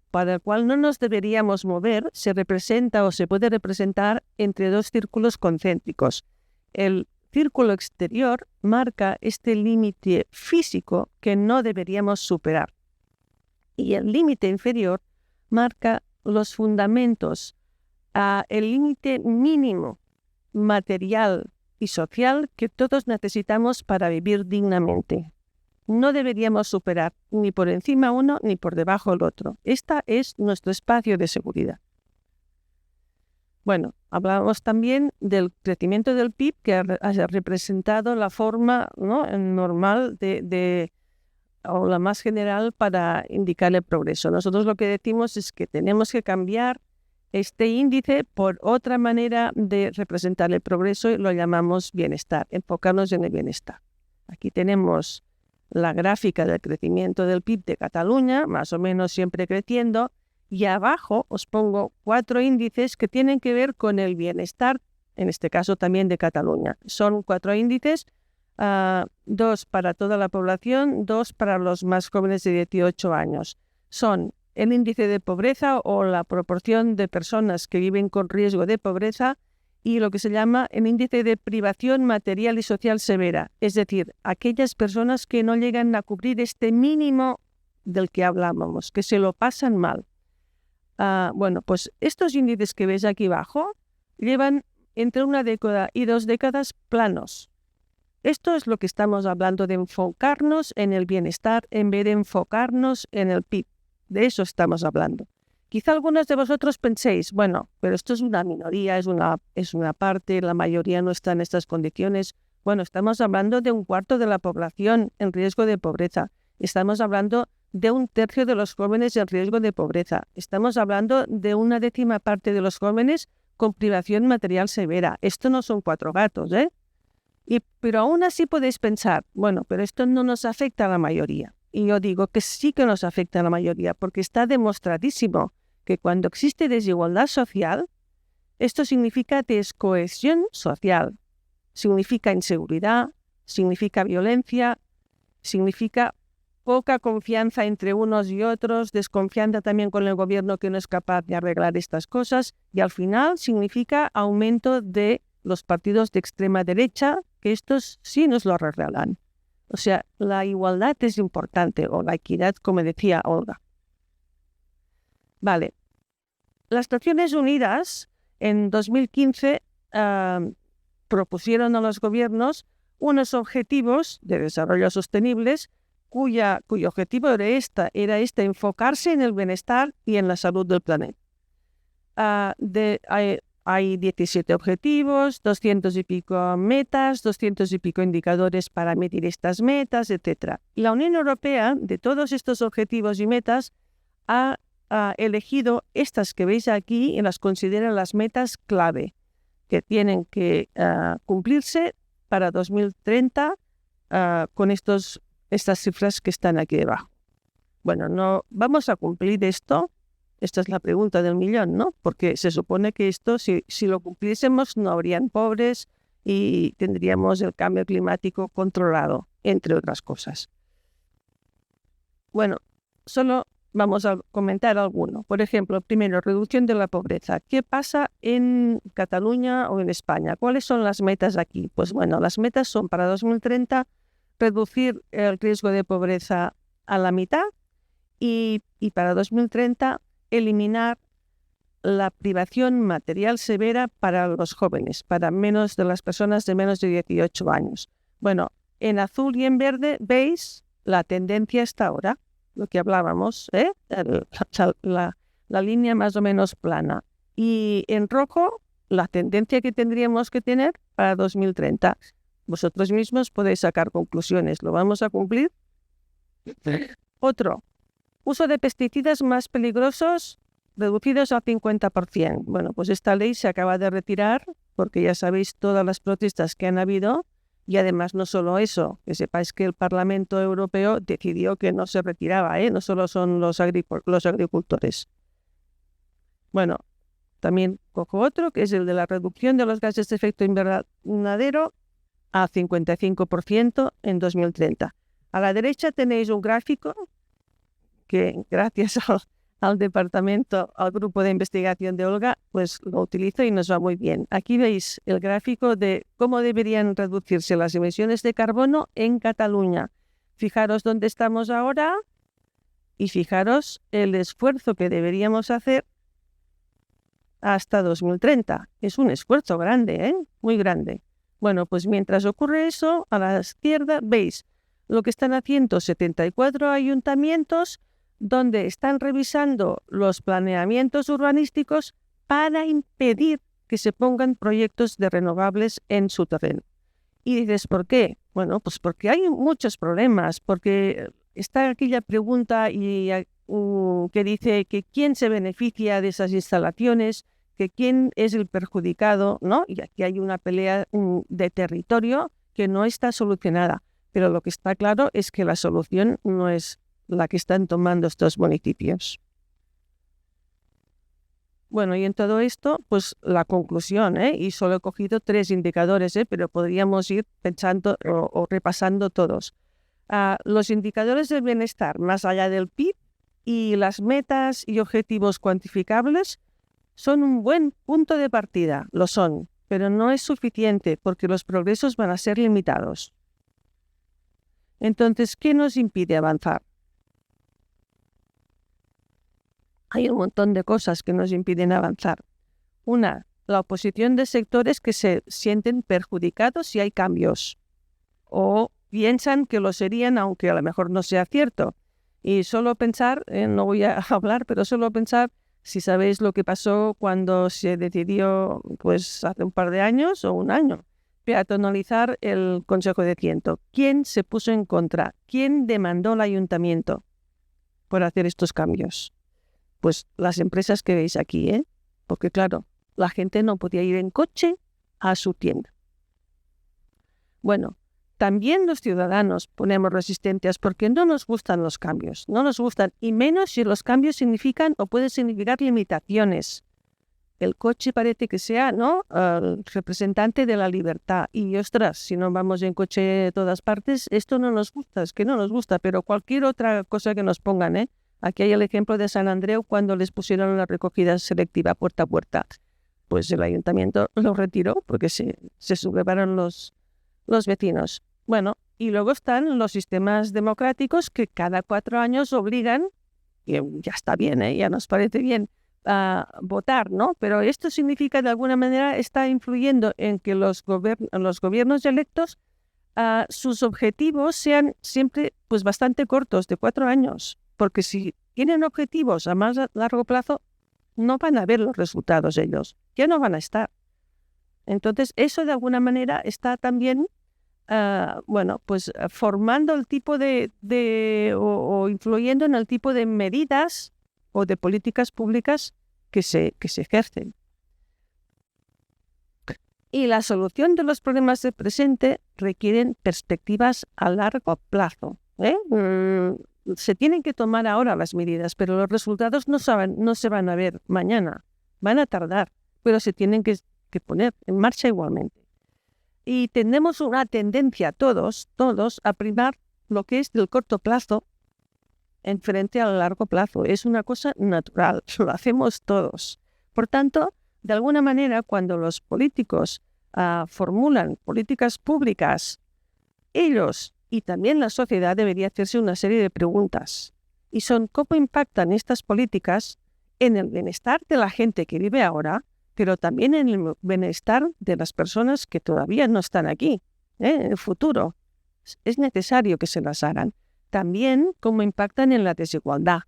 para el cual no nos deberíamos mover, se representa o se puede representar entre dos círculos concéntricos. El círculo exterior marca este límite físico que no deberíamos superar. Y el límite inferior marca los fundamentos, el límite mínimo material y social que todos necesitamos para vivir dignamente. No deberíamos superar ni por encima uno ni por debajo el otro. Este es nuestro espacio de seguridad. Bueno, hablamos también del crecimiento del PIB, que ha representado la forma, ¿no?, normal o la más general para indicar el progreso. Nosotros lo que decimos es que tenemos que cambiar este índice por otra manera de representar el progreso y lo llamamos bienestar, enfocarnos en el bienestar. Aquí tenemos la gráfica del crecimiento del PIB de Cataluña, más o menos siempre creciendo, y abajo os pongo 4 índices que tienen que ver con el bienestar, en este caso también de Cataluña. Son 4 índices, 2 para toda la población, 2 para los más jóvenes de 18 años. Son el índice de pobreza o la proporción de personas que viven con riesgo de pobreza y lo que se llama el índice de privación material y social severa, es decir, aquellas personas que no llegan a cubrir este mínimo del que hablábamos, que se lo pasan mal. Bueno, pues estos índices que ves aquí abajo llevan entre 1 década y 2 décadas planos. Esto es lo que estamos hablando de enfocarnos en el bienestar en vez de enfocarnos en el PIB. De eso estamos hablando. Quizá algunos de vosotros penséis, bueno, pero esto es una minoría, es una parte, la mayoría no está en estas condiciones. Bueno, estamos hablando de 1/4 de la población en riesgo de pobreza. Estamos hablando de 1/3 de los jóvenes en riesgo de pobreza. Estamos hablando de 1/10 parte de los jóvenes con privación material severa. Esto no son 4 gatos, ¿eh? Pero aún así podéis pensar, bueno, pero esto no nos afecta a la mayoría. Y yo digo que sí que nos afecta a la mayoría, porque está demostradísimo que cuando existe desigualdad social, esto significa descohesión social, significa inseguridad, significa violencia, significa poca confianza entre unos y otros, desconfianza también con el gobierno que no es capaz de arreglar estas cosas, y al final significa aumento de los partidos de extrema derecha, que estos sí nos lo arreglarán. O sea, la igualdad es importante, o la equidad, como decía Olga. Vale. Las Naciones Unidas en 2015 propusieron a los gobiernos unos objetivos de desarrollo sostenibles cuyo objetivo era enfocarse en el bienestar y en la salud del planeta. Hay 17 objetivos, 200 y pico metas, 200 y pico indicadores para medir estas metas, etc. La Unión Europea, de todos estos objetivos y metas, ha elegido estas que veis aquí y las considera las metas clave que tienen que cumplirse para 2030 con estas cifras que están aquí debajo. Bueno, no vamos a cumplir esto. Esta es la pregunta del millón, ¿no? Porque se supone que esto, si lo cumpliésemos, no habrían pobres y tendríamos el cambio climático controlado, entre otras cosas. Bueno, solo vamos a comentar alguno. Por ejemplo, primero, reducción de la pobreza. ¿Qué pasa en Cataluña o en España? ¿Cuáles son las metas aquí? Pues bueno, las metas son para 2030 reducir el riesgo de pobreza a la mitad y para 2030 eliminar la privación material severa para los jóvenes, para las personas de menos de 18 años. Bueno, en azul y en verde veis la tendencia hasta ahora, lo que hablábamos, la línea más o menos plana. Y en rojo, la tendencia que tendríamos que tener para 2030. Vosotros mismos podéis sacar conclusiones. ¿Lo vamos a cumplir? Otro. Uso de pesticidas más peligrosos reducidos al 50%. Bueno, pues esta ley se acaba de retirar porque ya sabéis todas las protestas que han habido Y además no solo eso, que sepáis que el Parlamento Europeo decidió que no se retiraba, no solo son los agricultores. Bueno, también cojo otro, que es el de la reducción de los gases de efecto invernadero a 55% en 2030. A la derecha tenéis un gráfico que gracias al departamento, al grupo de investigación de Olga, pues lo utilizo y nos va muy bien. Aquí veis el gráfico de cómo deberían reducirse las emisiones de carbono en Cataluña. Fijaros dónde estamos ahora y fijaros el esfuerzo que deberíamos hacer hasta 2030. Es un esfuerzo grande, muy grande. Bueno, pues mientras ocurre eso, a la izquierda veis lo que están haciendo 74 ayuntamientos donde están revisando los planeamientos urbanísticos para impedir que se pongan proyectos de renovables en su terreno. Y dices, ¿por qué? Bueno, pues porque hay muchos problemas, porque está aquella pregunta que dice que quién se beneficia de esas instalaciones, que quién es el perjudicado, ¿no? Y aquí hay una pelea de territorio que no está solucionada, pero lo que está claro es que la solución no es la que están tomando estos municipios. Bueno, y en todo esto, pues la conclusión, y solo he cogido 3 indicadores, pero podríamos ir pensando o repasando todos. Los indicadores del bienestar, más allá del PIB y las metas y objetivos cuantificables, son un buen punto de partida, lo son, pero no es suficiente porque los progresos van a ser limitados. Entonces, ¿qué nos impide avanzar? Hay un montón de cosas que nos impiden avanzar. Una, la oposición de sectores que se sienten perjudicados si hay cambios o piensan que lo serían, aunque a lo mejor no sea cierto. Y solo pensar, no voy a hablar, pero solo pensar, si sabéis lo que pasó cuando se decidió, pues hace un par de años o un año, peatonalizar el Consejo de Ciento. ¿Quién se puso en contra? ¿Quién demandó al ayuntamiento por hacer estos cambios? Pues las empresas que veis aquí, porque claro, la gente no podía ir en coche a su tienda. Bueno, también los ciudadanos ponemos resistencias porque no nos gustan los cambios, no nos gustan, y menos si los cambios significan o pueden significar limitaciones. El coche parece que sea, ¿no?, el representante de la libertad. Y ostras, si no vamos en coche a todas partes, esto no nos gusta, es que no nos gusta, pero cualquier otra cosa que nos pongan, Aquí hay el ejemplo de San Andreu cuando les pusieron la recogida selectiva puerta a puerta. Pues el ayuntamiento lo retiró porque se sublevaron los vecinos. Bueno, y luego están los sistemas democráticos que cada 4 años obligan, y ya está bien, ya nos parece bien, a votar, ¿no? Pero esto significa, de alguna manera, está influyendo en que los gobiernos electos, sus objetivos sean siempre pues bastante cortos, de 4 años. Porque si tienen objetivos a más largo plazo, no van a ver los resultados ellos, ya no van a estar. Entonces, eso de alguna manera está también, pues formando el tipo o influyendo en el tipo de medidas o de políticas públicas que se ejercen. Y la solución de los problemas del presente requieren perspectivas a largo plazo, Se tienen que tomar ahora las medidas, pero los resultados no se van a ver mañana. Van a tardar, pero se tienen que poner en marcha igualmente. Y tenemos una tendencia todos a primar lo que es del corto plazo en frente al largo plazo. Es una cosa natural, lo hacemos todos. Por tanto, de alguna manera, cuando los políticos formulan políticas públicas, ellos y también la sociedad debería hacerse una serie de preguntas. Y son cómo impactan estas políticas en el bienestar de la gente que vive ahora, pero también en el bienestar de las personas que todavía no están aquí, en el futuro. Es necesario que se las hagan. También cómo impactan en la desigualdad.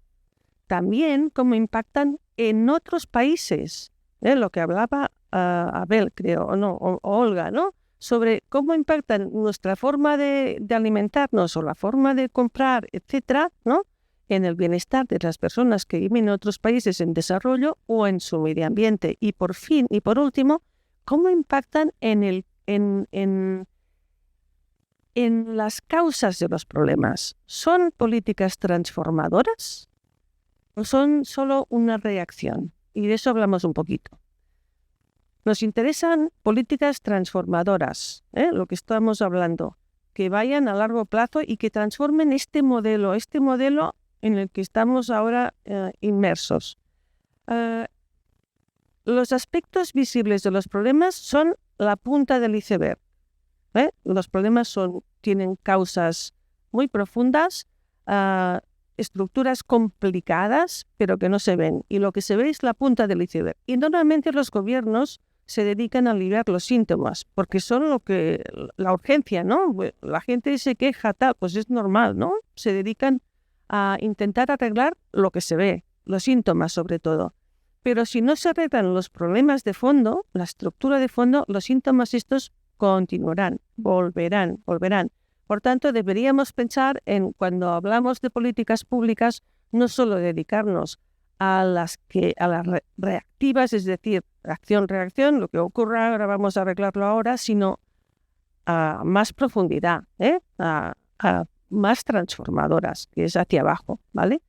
También cómo impactan en otros países. Lo que hablaba Abel, creo, o Olga, ¿no?, sobre cómo impactan nuestra forma de alimentarnos o la forma de comprar, etcétera, ¿no?, en el bienestar de las personas que viven en otros países en desarrollo o en su medio ambiente. Y por último, cómo impactan en en las causas de los problemas. ¿Son políticas transformadoras o son solo una reacción? Y de eso hablamos un poquito. Nos interesan políticas transformadoras, lo que estamos hablando, que vayan a largo plazo y que transformen este modelo en el que estamos ahora inmersos. Los aspectos visibles de los problemas son la punta del iceberg. Los problemas tienen causas muy profundas, estructuras complicadas, pero que no se ven. Y lo que se ve es la punta del iceberg. Y normalmente los gobiernos se dedican a aliviar los síntomas, porque son la urgencia, ¿no? La gente se queja, tal, pues es normal, ¿no? Se dedican a intentar arreglar lo que se ve, los síntomas sobre todo. Pero si no se arreglan los problemas de fondo, la estructura de fondo, los síntomas estos continuarán, volverán. Por tanto, deberíamos pensar en, cuando hablamos de políticas públicas, no solo dedicarnos a las reactivas, es decir, acción-reacción, lo que ocurra ahora vamos a arreglarlo ahora, sino a más profundidad, a más transformadoras, que es hacia abajo, ¿vale?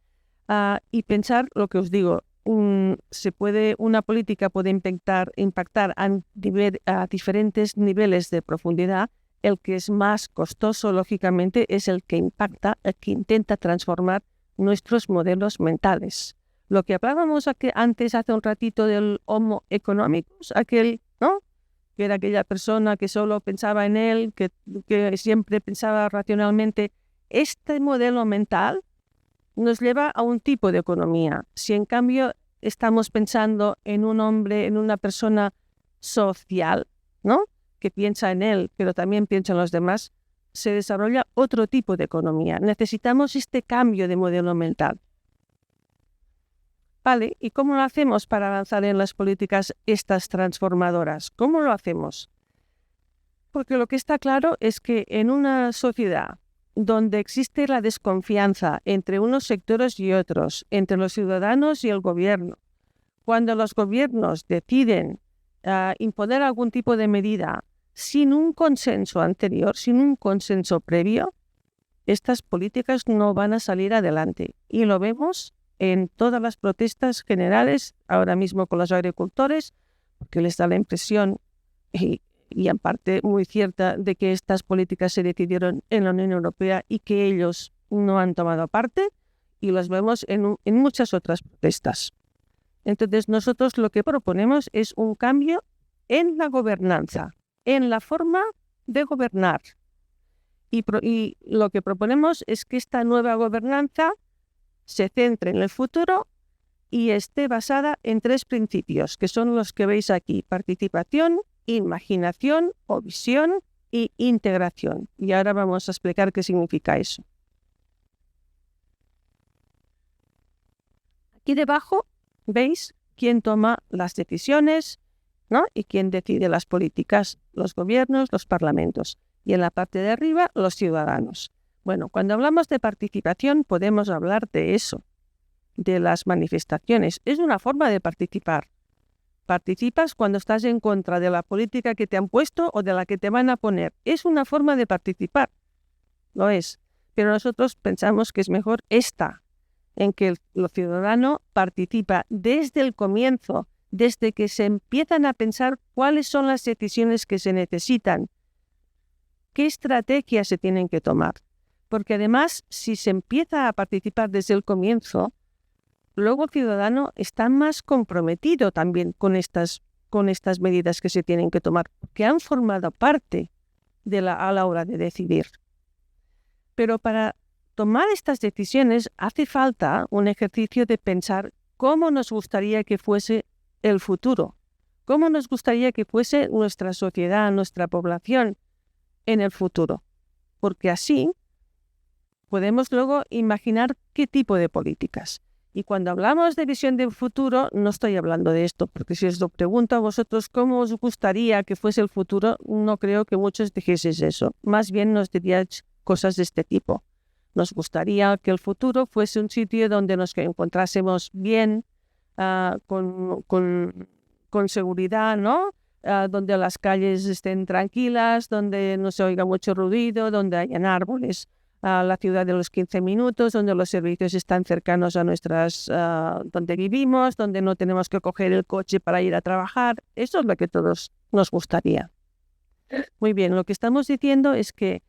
Y pensar lo que os digo, una política puede impactar a diferentes niveles de profundidad. El que es más costoso, lógicamente, es el que intenta transformar nuestros modelos mentales. Lo que hablábamos antes, hace un ratito, del Homo economicus, ¿no? Que era aquella persona que solo pensaba en él, que siempre pensaba racionalmente. Este modelo mental nos lleva a un tipo de economía. Si en cambio estamos pensando en un hombre, en una persona social, ¿no? Que piensa en él, pero también piensa en los demás, se desarrolla otro tipo de economía. Necesitamos este cambio de modelo mental. Vale, ¿y cómo lo hacemos para avanzar en las políticas estas transformadoras? ¿Cómo lo hacemos? Porque lo que está claro es que en una sociedad donde existe la desconfianza entre unos sectores y otros, entre los ciudadanos y el gobierno, cuando los gobiernos deciden imponer algún tipo de medida sin un consenso anterior, sin un consenso previo, estas políticas no van a salir adelante. Y lo vemos en todas las protestas generales, ahora mismo con los agricultores, porque les da la impresión, y en parte muy cierta, de que estas políticas se decidieron en la Unión Europea y que ellos no han tomado parte, y los vemos en muchas otras protestas. Entonces, nosotros lo que proponemos es un cambio en la gobernanza, en la forma de gobernar. Y lo que proponemos es que esta nueva gobernanza se centre en el futuro y esté basada en 3 principios, que son los que veis aquí: participación, imaginación o visión y integración. Y ahora vamos a explicar qué significa eso. Aquí debajo veis quién toma las decisiones, ¿no? Y quién decide las políticas: los gobiernos, los parlamentos. Y en la parte de arriba, los ciudadanos. Bueno, cuando hablamos de participación podemos hablar de eso, de las manifestaciones. Es una forma de participar. Participas cuando estás en contra de la política que te han puesto o de la que te van a poner. Es una forma de participar. Lo es. Pero nosotros pensamos que es mejor esta, en que el ciudadano participa desde el comienzo, desde que se empiezan a pensar cuáles son las decisiones que se necesitan, qué estrategias se tienen que tomar. Porque además, si se empieza a participar desde el comienzo, luego el ciudadano está más comprometido también con estas medidas que se tienen que tomar, que han formado parte a la hora de decidir. Pero para tomar estas decisiones hace falta un ejercicio de pensar cómo nos gustaría que fuese el futuro, cómo nos gustaría que fuese nuestra sociedad, nuestra población en el futuro. Porque así podemos luego imaginar qué tipo de políticas. Y cuando hablamos de visión del futuro, no estoy hablando de esto, porque si os lo pregunto a vosotros cómo os gustaría que fuese el futuro, no creo que muchos dijeseis eso. Más bien nos diríais cosas de este tipo. Nos gustaría que el futuro fuese un sitio donde nos encontrásemos bien, con seguridad, ¿no? donde las calles estén tranquilas, donde no se oiga mucho ruido, donde hayan árboles. La ciudad de los 15 minutos, donde los servicios están cercanos a donde vivimos, donde no tenemos que coger el coche para ir a trabajar. Eso es lo que todos nos gustaría. Muy bien, lo que estamos diciendo es que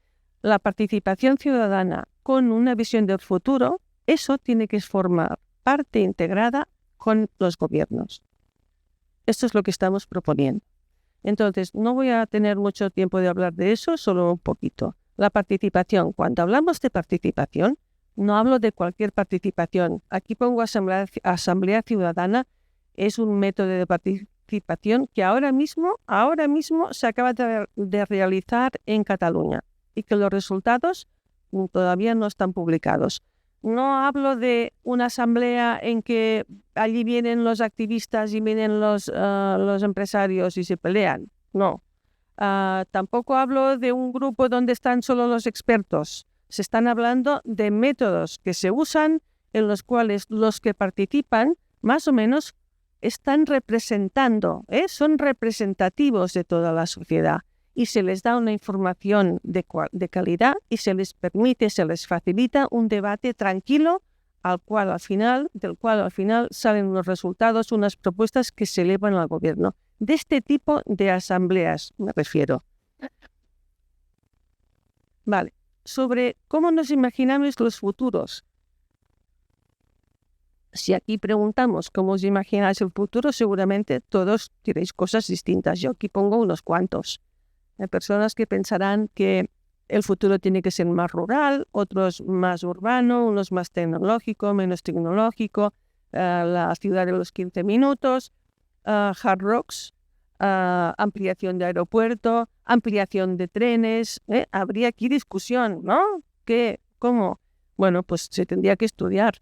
la participación ciudadana con una visión del futuro, eso tiene que formar parte integrada con los gobiernos. Esto es lo que estamos proponiendo. Entonces, no voy a tener mucho tiempo de hablar de eso, solo un poquito. La participación. Cuando hablamos de participación, no hablo de cualquier participación. Aquí pongo asamblea ciudadana. Es un método de participación que ahora mismo se acaba de realizar en Cataluña y que los resultados todavía no están publicados. No hablo de una asamblea en que allí vienen los activistas y vienen los empresarios y se pelean. No. Tampoco hablo de un grupo donde están solo los expertos. Se están hablando de métodos que se usan en los cuales los que participan más o menos están representando, son representativos de toda la sociedad y se les da una información de calidad y se les facilita un debate tranquilo del cual al final salen unos resultados, unas propuestas que se elevan al gobierno. De este tipo de asambleas me refiero. Vale, sobre cómo nos imaginamos los futuros. Si aquí preguntamos cómo os imagináis el futuro, seguramente todos diréis cosas distintas. Yo aquí pongo unos cuantos. Hay personas que pensarán que el futuro tiene que ser más rural, otros más urbano, unos más tecnológico, menos tecnológico, la ciudad de los 15 minutos, hard rocks, ampliación de aeropuerto, ampliación de trenes. Habría aquí discusión, ¿no? ¿Qué? ¿Cómo? Bueno, pues se tendría que estudiar.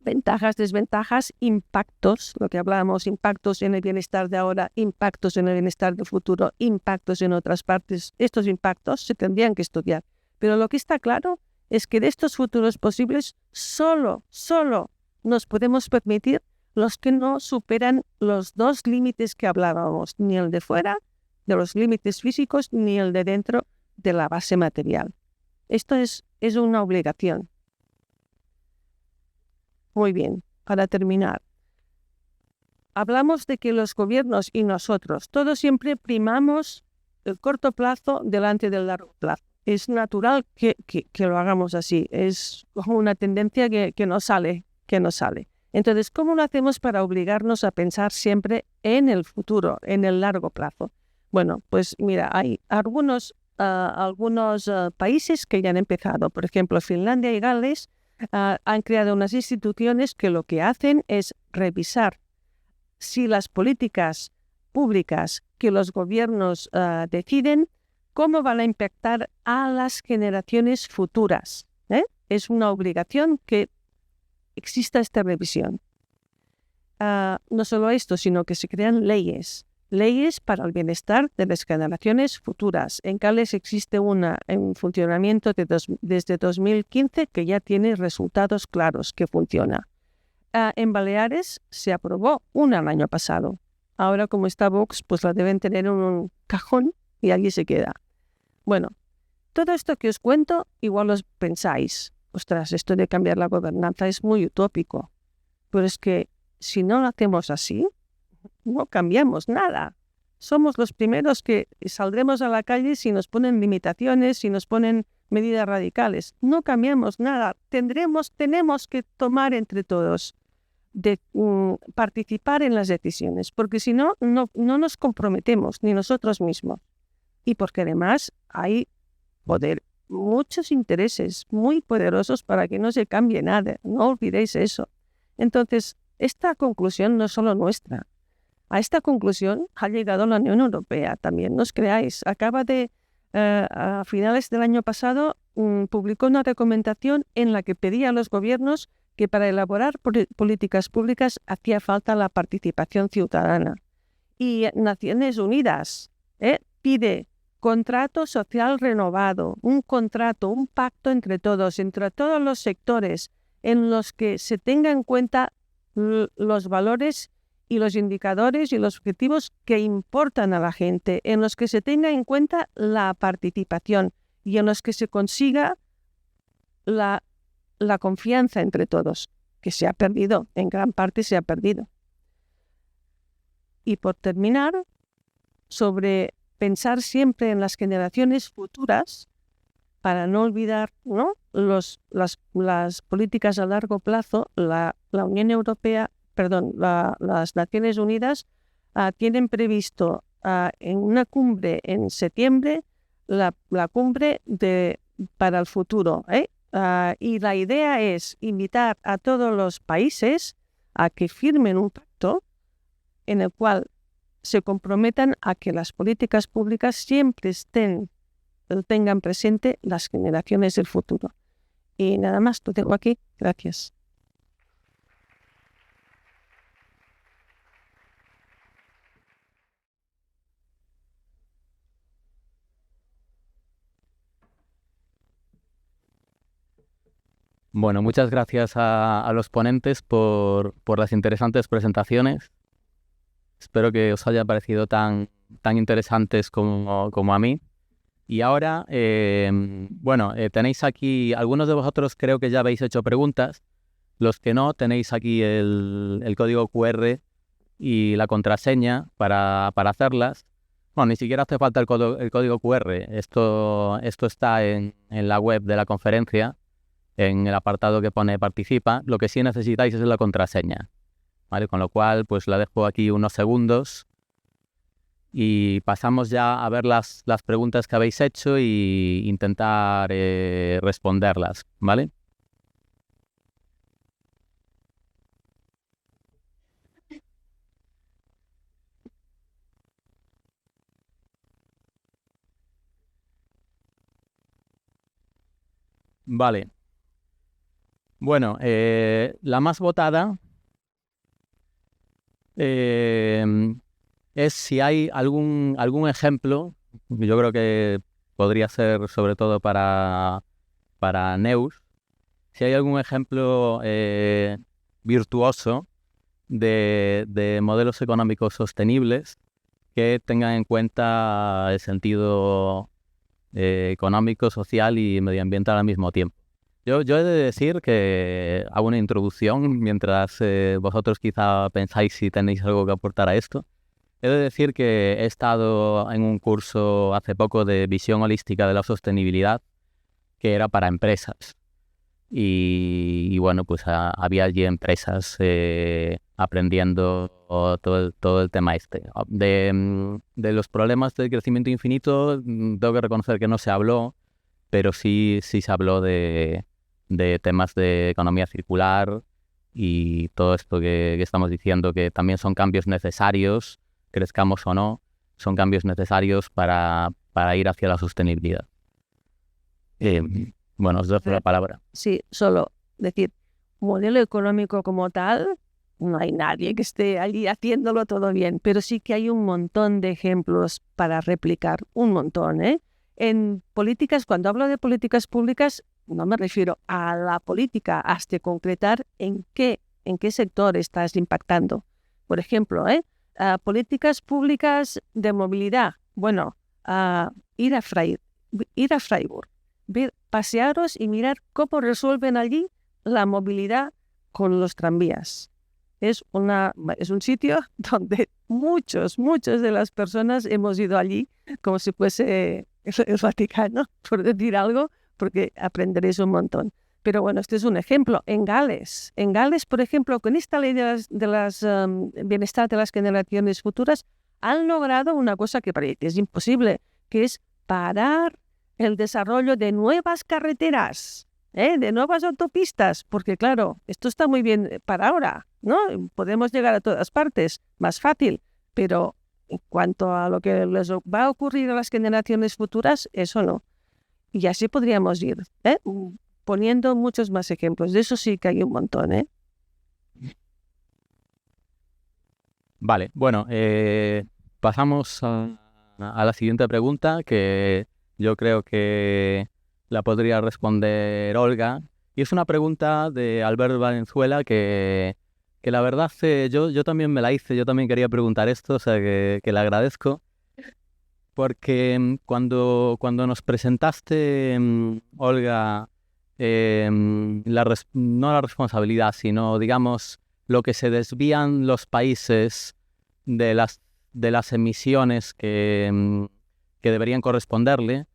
Ventajas, desventajas, impactos, lo que hablábamos, impactos en el bienestar de ahora, impactos en el bienestar del futuro, impactos en otras partes. Estos impactos se tendrían que estudiar. Pero lo que está claro es que de estos futuros posibles solo nos podemos permitir los que no superan los dos límites que hablábamos, ni el de fuera, de los límites físicos, ni el de dentro de la base material. Esto es una obligación. Muy bien, para terminar. Hablamos de que los gobiernos y nosotros, todos siempre primamos el corto plazo delante del largo plazo. Es natural que lo hagamos así. Es como una tendencia que nos sale. Entonces, ¿cómo lo hacemos para obligarnos a pensar siempre en el futuro, en el largo plazo? Bueno, pues mira, hay algunos países que ya han empezado. Por ejemplo, Finlandia y Gales han creado unas instituciones que lo que hacen es revisar si las políticas públicas que los gobiernos deciden, cómo van a impactar a las generaciones futuras. Es una obligación que exista esta revisión. No solo esto, sino que se crean leyes para el bienestar de las generaciones futuras. En Gales existe una en funcionamiento desde 2015 que ya tiene resultados claros, que funciona. En Baleares se aprobó una el año pasado. Ahora, como está Vox, pues la deben tener en un cajón y allí se queda. Bueno, todo esto que os cuento, igual os pensáis, ostras, esto de cambiar la gobernanza es muy utópico. Pero es que si no lo hacemos así, no cambiamos nada. Somos los primeros que saldremos a la calle si nos ponen limitaciones, si nos ponen medidas radicales. No cambiamos nada. Tenemos que tomar entre todos, participar en las decisiones, porque si no, no nos comprometemos, ni nosotros mismos. Y porque además hay muchos intereses muy poderosos para que no se cambie nada. No olvidéis eso. Entonces, esta conclusión no es solo nuestra. A esta conclusión ha llegado la Unión Europea también, no os creáis. A finales del año pasado, publicó una recomendación en la que pedía a los gobiernos que para elaborar políticas públicas hacía falta la participación ciudadana. Y Naciones Unidas pide contrato social renovado, un pacto entre todos los sectores, en los que se tenga en cuenta los valores y los indicadores y los objetivos que importan a la gente, en los que se tenga en cuenta la participación y en los que se consiga la confianza entre todos, que se ha perdido, en gran parte se ha perdido. Y por terminar, sobre pensar siempre en las generaciones futuras, para no olvidar, ¿no?, las políticas a largo plazo. La Unión Europea, las Naciones Unidas tienen previsto en una cumbre en septiembre la cumbre para el futuro, y la idea es invitar a todos los países a que firmen un pacto en el cual se comprometan a que las políticas públicas siempre tengan presente las generaciones del futuro. Y nada más, lo dejo aquí. Gracias. Bueno, muchas gracias a los ponentes por las interesantes presentaciones. Espero que os haya parecido tan interesantes como a mí. Y ahora, tenéis aquí, algunos de vosotros creo que ya habéis hecho preguntas. Los que no, tenéis aquí el código QR y la contraseña para hacerlas. Bueno, ni siquiera hace falta el código QR. Esto está en la web de la conferencia, en el apartado que pone participa. Lo que sí necesitáis es la contraseña, ¿vale? Con lo cual, pues la dejo aquí unos segundos y pasamos ya a ver las preguntas que habéis hecho y intentar responderlas, ¿vale? Vale. Bueno, la más votada es si hay algún ejemplo. Yo creo que podría ser sobre todo para Neus, si hay algún ejemplo virtuoso de modelos económicos sostenibles que tengan en cuenta el sentido económico, social y medioambiental al mismo tiempo. Yo he de decir que hago una introducción mientras vosotros quizá pensáis si tenéis algo que aportar a esto. He de decir que he estado en un curso hace poco de visión holística de la sostenibilidad que era para empresas. Y bueno, pues había allí empresas aprendiendo todo el tema este. De los problemas del crecimiento infinito, tengo que reconocer que no se habló, pero sí se habló de temas de economía circular y todo esto que estamos diciendo, que también son cambios necesarios, crezcamos o no, son cambios necesarios para ir hacia la sostenibilidad. Bueno, os dejo la palabra. Sí, solo decir, modelo económico como tal, no hay nadie que esté allí haciéndolo todo bien, pero sí que hay un montón de ejemplos para replicar, un montón, ¿eh? En políticas, cuando hablo de políticas públicas, no me refiero a la política, hasta concretar en qué sector estás impactando. Por ejemplo, políticas públicas de movilidad. Bueno, ir a Freiburg, pasearos y mirar cómo resuelven allí la movilidad con los tranvías. Es un sitio donde muchos de las personas hemos ido allí como si fuese el Vaticano, por decir algo, porque aprenderéis un montón. Pero bueno, este es un ejemplo. En Gales, por ejemplo, con esta ley de las bienestar de las generaciones futuras, han logrado una cosa que parece es imposible, que es parar el desarrollo de nuevas carreteras, de nuevas autopistas, porque claro, esto está muy bien para ahora, ¿no? Podemos llegar a todas partes, más fácil, pero en cuanto a lo que les va a ocurrir a las generaciones futuras, eso no. Y así podríamos ir, poniendo muchos más ejemplos. De eso sí que hay un montón, Vale, bueno, pasamos a la siguiente pregunta, que yo creo que la podría responder Olga. Y es una pregunta de Albert Valenzuela que que la verdad yo también me la hice, yo también quería preguntar esto, o sea que le agradezco, porque cuando nos presentaste, Olga, no la responsabilidad, sino, digamos, lo que se desvían los países de las emisiones que deberían corresponderle,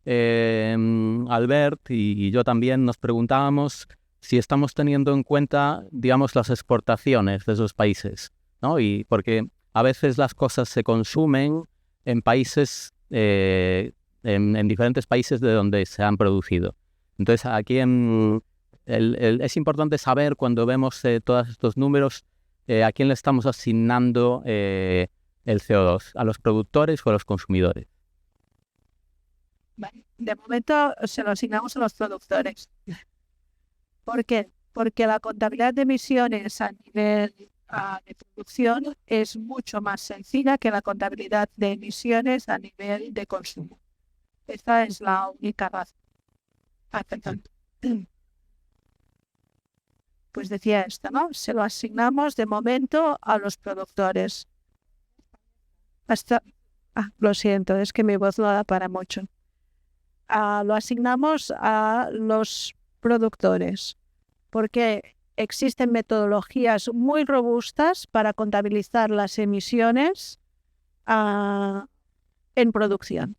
Albert y yo también nos preguntábamos si estamos teniendo en cuenta, digamos, las exportaciones de esos países, ¿no? Y porque a veces las cosas se consumen en países, en diferentes países de donde se han producido. Entonces, aquí es importante saber, cuando vemos todos estos números, a quién le estamos asignando el CO2, a los productores o a los consumidores. Vale. De momento se lo asignamos a los productores. ¿Por qué? Porque la contabilidad de emisiones a nivel de producción es mucho más sencilla que la contabilidad de emisiones a nivel de consumo. Esta es la única razón. Pues decía esto, ¿no? Se lo asignamos de momento a los productores. Lo siento, es que mi voz no da para mucho. Lo asignamos a los productores, porque existen metodologías muy robustas para contabilizar las emisiones en producción.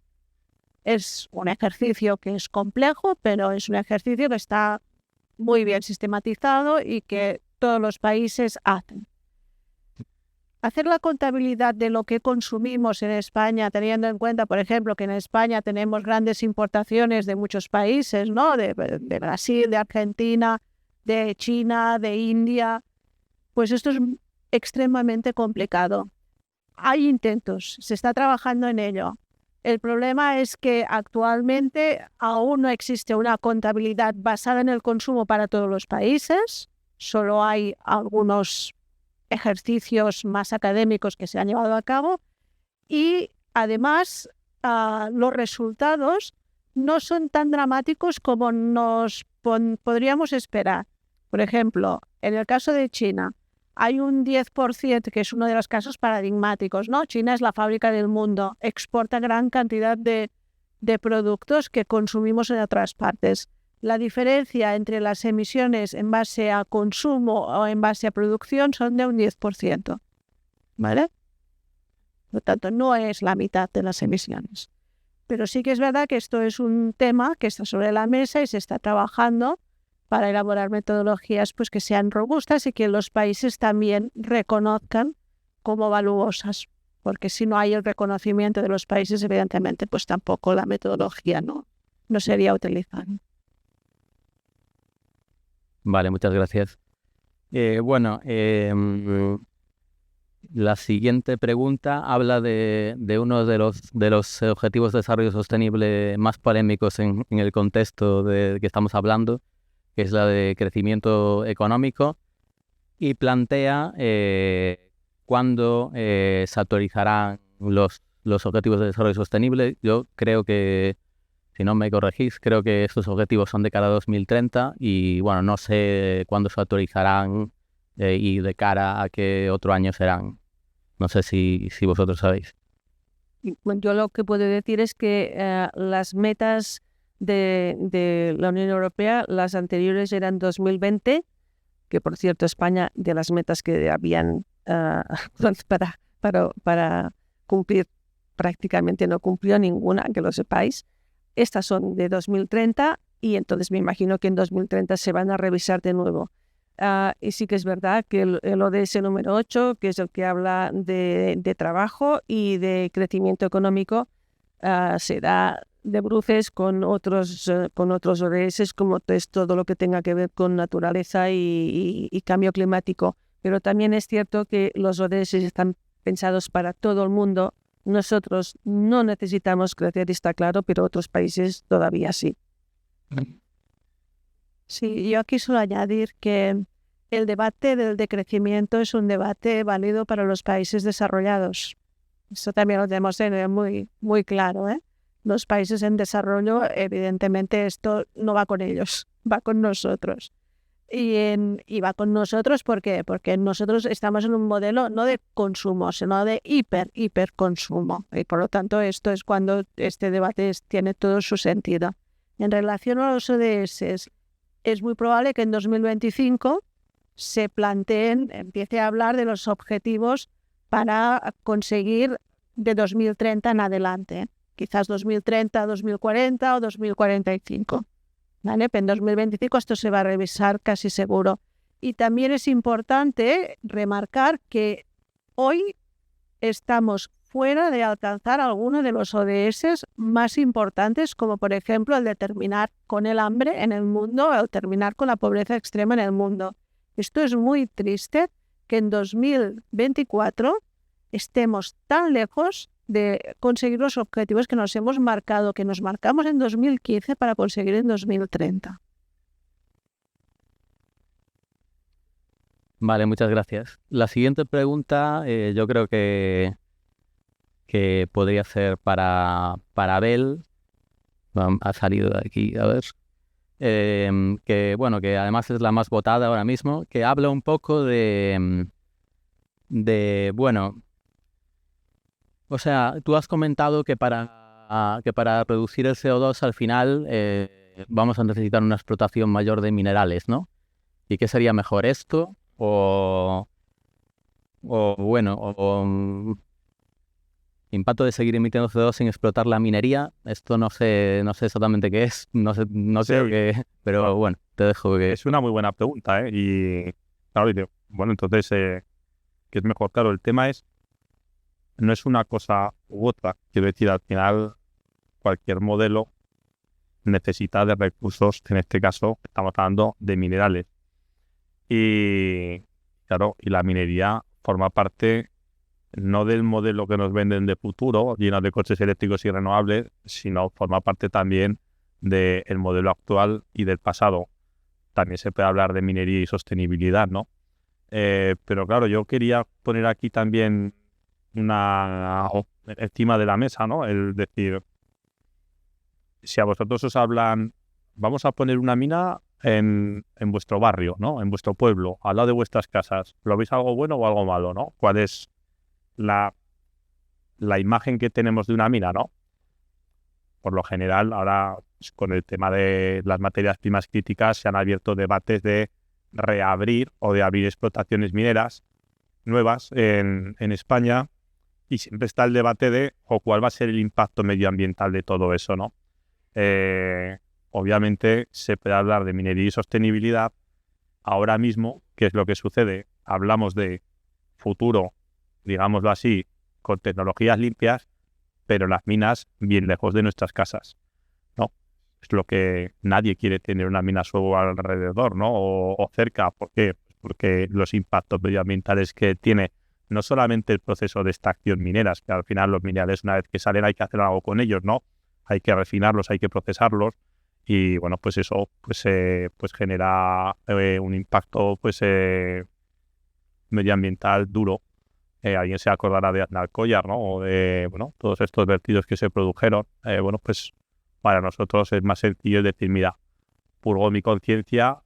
Es un ejercicio que es complejo, pero es un ejercicio que está muy bien sistematizado y que todos los países hacen. Hacer la contabilidad de lo que consumimos en España, teniendo en cuenta, por ejemplo, que en España tenemos grandes importaciones de muchos países, ¿no? De Brasil, de Argentina, de China, de India, pues esto es extremadamente complicado. Hay intentos, se está trabajando en ello. El problema es que actualmente aún no existe una contabilidad basada en el consumo para todos los países, solo hay algunos ejercicios más académicos que se han llevado a cabo y además los resultados no son tan dramáticos como nos podríamos esperar. Por ejemplo, en el caso de China hay un 10% que es uno de los casos paradigmáticos, ¿no? China es la fábrica del mundo, exporta gran cantidad de productos que consumimos en otras partes. La diferencia entre las emisiones en base a consumo o en base a producción son de un 10%, ¿vale? Por lo tanto, no es la mitad de las emisiones. Pero sí que es verdad que esto es un tema que está sobre la mesa y se está trabajando para elaborar metodologías pues, que sean robustas y que los países también reconozcan como valuosas. Porque si no hay el reconocimiento de los países, evidentemente, pues tampoco la metodología no sería utilizada. Vale, muchas gracias. La siguiente pregunta habla de uno de los objetivos de desarrollo sostenible más polémicos en el contexto de que estamos hablando, que es la de crecimiento económico, y plantea cuándo se actualizarán los objetivos de desarrollo sostenible. Yo creo que, si no me corregís, creo que estos objetivos son de cara a 2030 y, bueno, no sé cuándo se actualizarán y de cara a qué otro año serán. No sé si vosotros sabéis. Bueno, yo lo que puedo decir es que las metas de la Unión Europea, las anteriores eran 2020, que por cierto España, de las metas que habían para cumplir, prácticamente no cumplió ninguna, que lo sepáis. Estas son de 2030 y entonces me imagino que en 2030 se van a revisar de nuevo. Y sí que es verdad que el ODS número 8, que es el que habla de trabajo y de crecimiento económico, se da de bruces con otros ODS, como es todo lo que tenga que ver con naturaleza y cambio climático. Pero también es cierto que los ODS están pensados para todo el mundo. Nosotros no necesitamos crecer, está claro, pero otros países todavía sí. Sí, yo aquí suelo añadir que el debate del decrecimiento es un debate válido para los países desarrollados. Eso también lo tenemos muy, muy claro, ¿eh? Los países en desarrollo, evidentemente, esto no va con ellos, va con nosotros. Y va con nosotros, ¿por qué? Porque nosotros estamos en un modelo no de consumo, sino de hiperconsumo. Y por lo tanto, esto es cuando este debate tiene todo su sentido. En relación a los ODS, es muy probable que en 2025 se empiece a hablar de los objetivos para conseguir de 2030 en adelante. Quizás 2030, 2040 o 2045. ¿Vale? Pero en 2025 esto se va a revisar casi seguro. Y también es importante remarcar que hoy estamos fuera de alcanzar algunos de los ODS más importantes, como por ejemplo el de terminar con el hambre en el mundo o el terminar con la pobreza extrema en el mundo. Esto es muy triste que en 2024 estemos tan lejos de conseguir los objetivos que nos hemos marcado, que nos marcamos en 2015 para conseguir en 2030. Vale, muchas gracias. La siguiente pregunta yo creo que podría ser para Abel. Ha salido de aquí, a ver. Que además es la más votada ahora mismo, que habla un poco o sea, tú has comentado que para reducir el CO2 al final vamos a necesitar una explotación mayor de minerales, ¿no? ¿Y qué sería mejor esto? Impacto de seguir emitiendo CO2 sin explotar la minería. Esto no sé exactamente qué es, no sé qué, pero bueno, te dejo que... Es una muy buena pregunta, ¿eh? Y claro, bueno, entonces, ¿qué es mejor? Claro, el tema no es una cosa u otra. Quiero decir, al final, cualquier modelo necesita de recursos, en este caso, estamos hablando de minerales. Y claro, y la minería forma parte no del modelo que nos venden de futuro, lleno de coches eléctricos y renovables, sino forma parte también del modelo actual y del pasado. También se puede hablar de minería y sostenibilidad, ¿no? Pero claro, yo quería poner aquí también encima de la mesa, ¿no? El decir, si a vosotros os hablan, vamos a poner una mina en vuestro barrio, ¿no? En vuestro pueblo, al lado de vuestras casas. ¿Lo veis algo bueno o algo malo, no? ¿Cuál es la imagen que tenemos de una mina, no? Por lo general, ahora con el tema de las materias primas críticas se han abierto debates de reabrir o de abrir explotaciones mineras nuevas en España, y siempre está el debate de cuál va a ser el impacto medioambiental de todo eso, ¿no? Obviamente se puede hablar de minería y sostenibilidad. Ahora mismo, ¿qué es lo que sucede? Hablamos de futuro, digámoslo así, con tecnologías limpias, pero las minas bien lejos de nuestras casas, ¿no? Es lo que nadie quiere tener una mina a su alrededor, ¿no? O cerca. ¿Por qué? Porque los impactos medioambientales que tiene no solamente el proceso de extracción mineras, que al final los minerales una vez que salen hay que hacer algo con ellos, ¿no? Hay que refinarlos, hay que procesarlos, y bueno, pues eso pues genera un impacto medioambiental duro. Alguien se acordará de Aznalcóllar, ¿no? O de, bueno, todos estos vertidos que se produjeron. Bueno, pues para nosotros es más sencillo decir, mira, purgo mi conciencia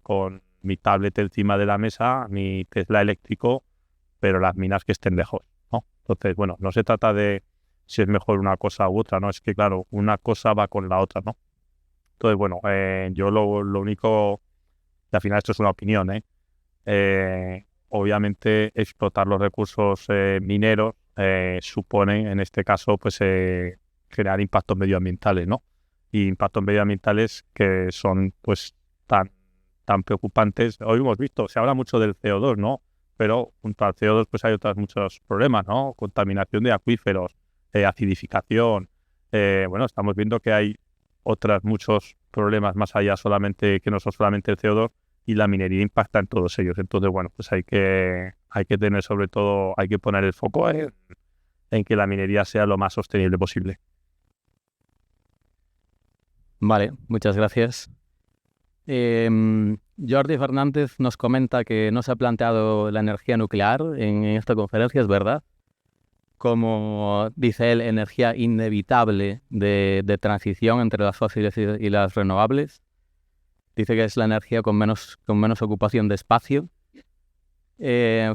con mi tablet encima de la mesa, mi Tesla eléctrico, pero las minas que estén lejos, ¿no? Entonces, bueno, no se trata de si es mejor una cosa u otra, ¿no? Es que, claro, una cosa va con la otra, ¿no? Entonces, bueno, yo lo único, y al final esto es una opinión, obviamente explotar los recursos mineros supone, en este caso, pues generar impactos medioambientales, ¿no? Y impactos medioambientales que son, pues, tan preocupantes. Hoy hemos visto, se habla mucho del CO2, ¿no? Pero junto al CO2 pues hay otros muchos problemas, ¿no? Contaminación de acuíferos, acidificación. Bueno, estamos viendo que hay otros muchos problemas más allá solamente que no son solamente el CO2, y la minería impacta en todos ellos. Entonces, bueno, pues hay que tener sobre todo, hay que poner el foco en que la minería sea lo más sostenible posible. Vale, muchas gracias. Jordi Fernández nos comenta que no se ha planteado la energía nuclear en esta conferencia, ¿es verdad? Como dice él, energía inevitable de transición entre las fósiles y las renovables. Dice que es la energía con menos ocupación de espacio.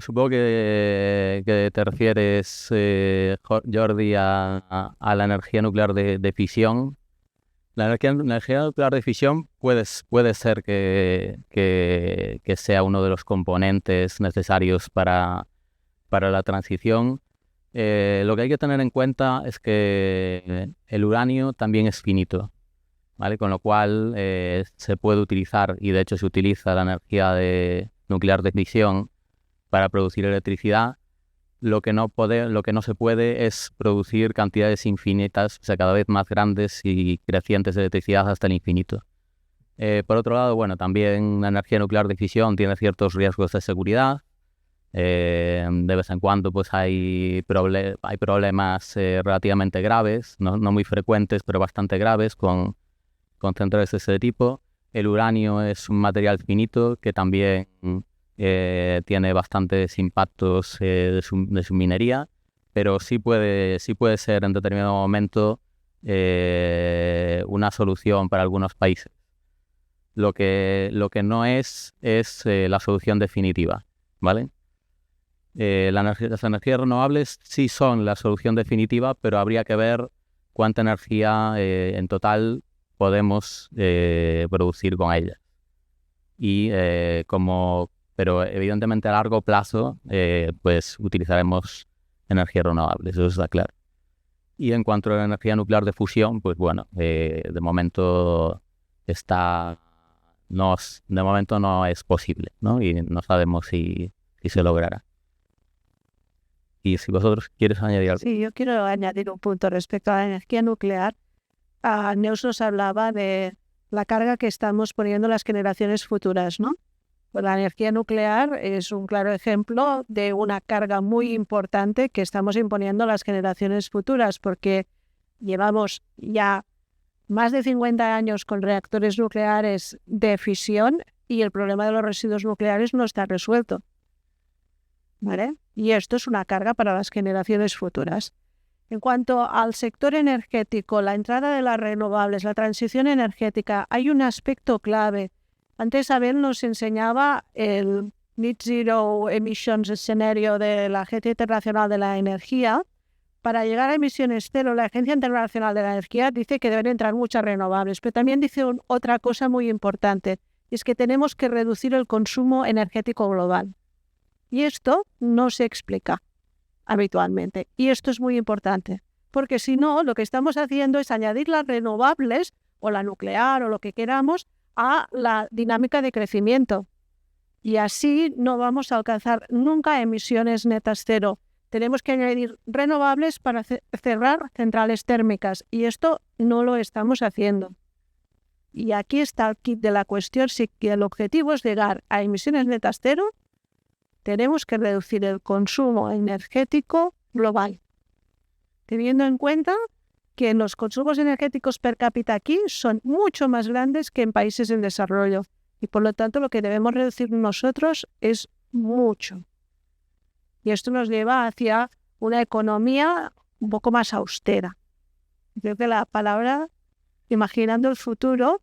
Supongo que te refieres, Jordi, a la energía nuclear de fisión. La energía nuclear de fisión puede ser que sea uno de los componentes necesarios para la transición. Lo que hay que tener en cuenta es que el uranio también es finito, ¿vale? Con lo cual se puede utilizar, y de hecho se utiliza la energía nuclear de fisión para producir electricidad. Lo que no se puede es producir cantidades infinitas, o sea, cada vez más grandes y crecientes de electricidad hasta el infinito. Por otro lado, bueno, también la energía nuclear de fisión tiene ciertos riesgos de seguridad. De vez en cuando pues hay problemas relativamente graves, no muy frecuentes, pero bastante graves con centrales de ese tipo. El uranio es un material finito que también tiene bastantes impactos de su minería, pero sí puede ser en determinado momento una solución para algunos países. Lo que no es la solución definitiva, ¿vale? Las energías renovables sí son la solución definitiva, pero habría que ver cuánta energía en total podemos producir con ellas. Pero evidentemente a largo plazo pues utilizaremos energías renovables, eso está claro. Y en cuanto a la energía nuclear de fusión, pues bueno, de momento no es posible, ¿no? Y no sabemos si se logrará. Y si vosotros quieres añadir algo. Sí, yo quiero añadir un punto respecto a la energía nuclear. Neus nos hablaba de la carga que estamos poniendo en las generaciones futuras, ¿no? Pues la energía nuclear es un claro ejemplo de una carga muy importante que estamos imponiendo a las generaciones futuras, porque llevamos ya más de 50 años con reactores nucleares de fisión y el problema de los residuos nucleares no está resuelto, ¿vale? Y esto es una carga para las generaciones futuras. En cuanto al sector energético, la entrada de las renovables, la transición energética, hay un aspecto clave. Antes Abel nos enseñaba el Net Zero Emissions escenario de la Agencia Internacional de la Energía. Para llegar a emisiones cero, la Agencia Internacional de la Energía dice que deben entrar muchas renovables, pero también dice otra cosa muy importante, y es que tenemos que reducir el consumo energético global. Y esto no se explica habitualmente. Y esto es muy importante, porque si no, lo que estamos haciendo es añadir las renovables, o la nuclear, o lo que queramos, a la dinámica de crecimiento. Y así no vamos a alcanzar nunca emisiones netas cero. Tenemos que añadir renovables para cerrar centrales térmicas, y esto no lo estamos haciendo. Y aquí está el kit de la cuestión. Si el objetivo es llegar a emisiones netas cero, tenemos que reducir el consumo energético global, teniendo en cuenta que los consumos energéticos per cápita aquí son mucho más grandes que en países en desarrollo, y por lo tanto lo que debemos reducir nosotros es mucho. Y esto nos lleva hacia una economía un poco más austera. Creo que la palabra, imaginando el futuro,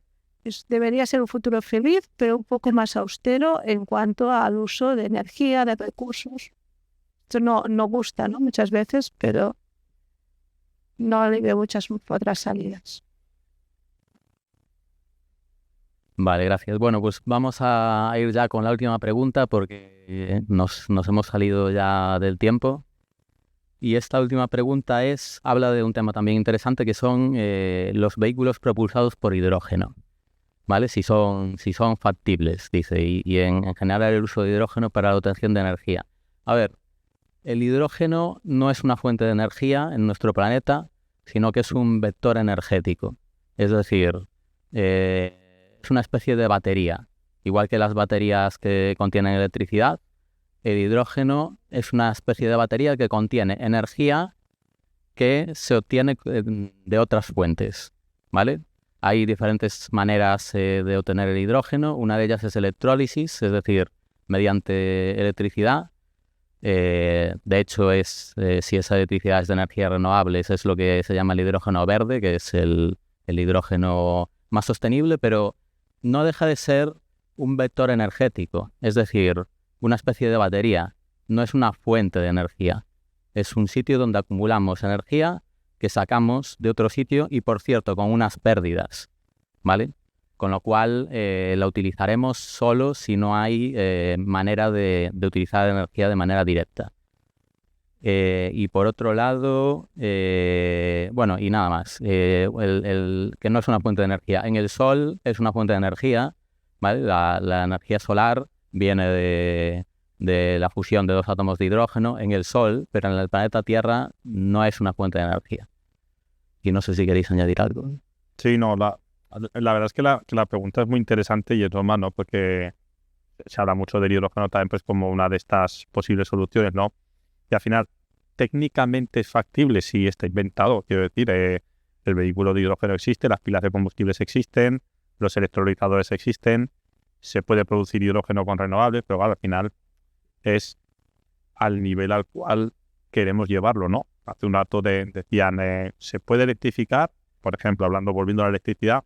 debería ser un futuro feliz, pero un poco más austero en cuanto al uso de energía, de recursos. Esto no gusta, ¿no? Muchas veces, pero no le veo muchas otras salidas. Vale, gracias. Bueno, pues vamos a ir ya con la última pregunta porque nos hemos salido ya del tiempo. Y esta última pregunta habla de un tema también interesante, que son los vehículos propulsados por hidrógeno, ¿vale? Si son factibles, dice, y en general el uso de hidrógeno para la obtención de energía. A ver, el hidrógeno no es una fuente de energía en nuestro planeta, sino que es un vector energético. Es decir, es una especie de batería. Igual que las baterías que contienen electricidad, el hidrógeno es una especie de batería que contiene energía que se obtiene de otras fuentes, ¿vale? Hay diferentes maneras de obtener el hidrógeno. Una de ellas es electrólisis, es decir, mediante electricidad. De hecho, si esa electricidad es de energías renovables, es lo que se llama el hidrógeno verde, que es el hidrógeno más sostenible, pero no deja de ser un vector energético, es decir, una especie de batería. No es una fuente de energía. Es un sitio donde acumulamos energía que sacamos de otro sitio y, por cierto, con unas pérdidas, ¿vale? Con lo cual la utilizaremos solo si no hay manera de utilizar energía de manera directa. Y por otro lado, bueno, y nada más, que no es una fuente de energía. En el Sol es una fuente de energía, ¿vale? La energía solar viene de la fusión de 2 átomos de hidrógeno en el Sol, pero en el planeta Tierra no es una fuente de energía. Y no sé si queréis añadir algo. Sí, no, la verdad es que la pregunta es muy interesante y es normal, ¿no? Porque se habla mucho del hidrógeno también pues como una de estas posibles soluciones, ¿no? Y al final, técnicamente es factible si está inventado. Quiero decir, el vehículo de hidrógeno existe, las pilas de combustibles existen, los electrolizadores existen, se puede producir hidrógeno con renovables, pero claro, al final es al nivel al cual queremos llevarlo, ¿no? Hace un rato decían, ¿se puede electrificar? Por ejemplo, volviendo a la electricidad,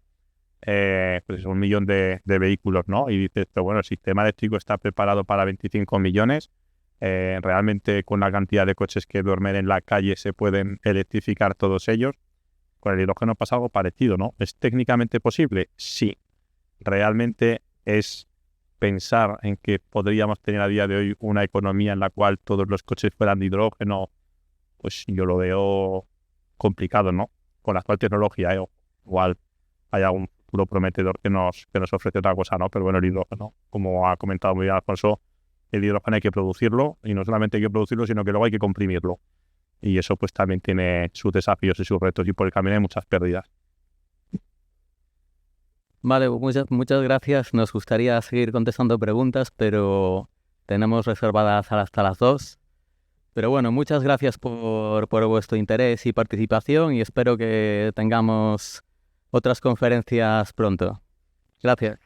pues es 1 millón de vehículos, ¿no? Y dices, pero bueno, el sistema eléctrico está preparado para 25 millones. Realmente con la cantidad de coches que duermen en la calle se pueden electrificar todos ellos. Con el hidrógeno pasa algo parecido, ¿no? ¿Es técnicamente posible? Sí. Realmente es pensar en que podríamos tener a día de hoy una economía en la cual todos los coches fueran de hidrógeno, pues yo lo veo complicado, ¿no? Con la actual tecnología, igual hay algún futuro prometedor que nos ofrece otra cosa, ¿no? Pero bueno, el hidrógeno, como ha comentado muy bien Alfonso, el hidrógeno hay que producirlo, y no solamente hay que producirlo, sino que luego hay que comprimirlo. Y eso pues también tiene sus desafíos y sus retos, y por el camino hay muchas pérdidas. Vale, muchas gracias. Nos gustaría seguir contestando preguntas, pero tenemos reservadas hasta las 2. Pero bueno, muchas gracias por vuestro interés y participación, y espero que tengamos otras conferencias pronto. Gracias.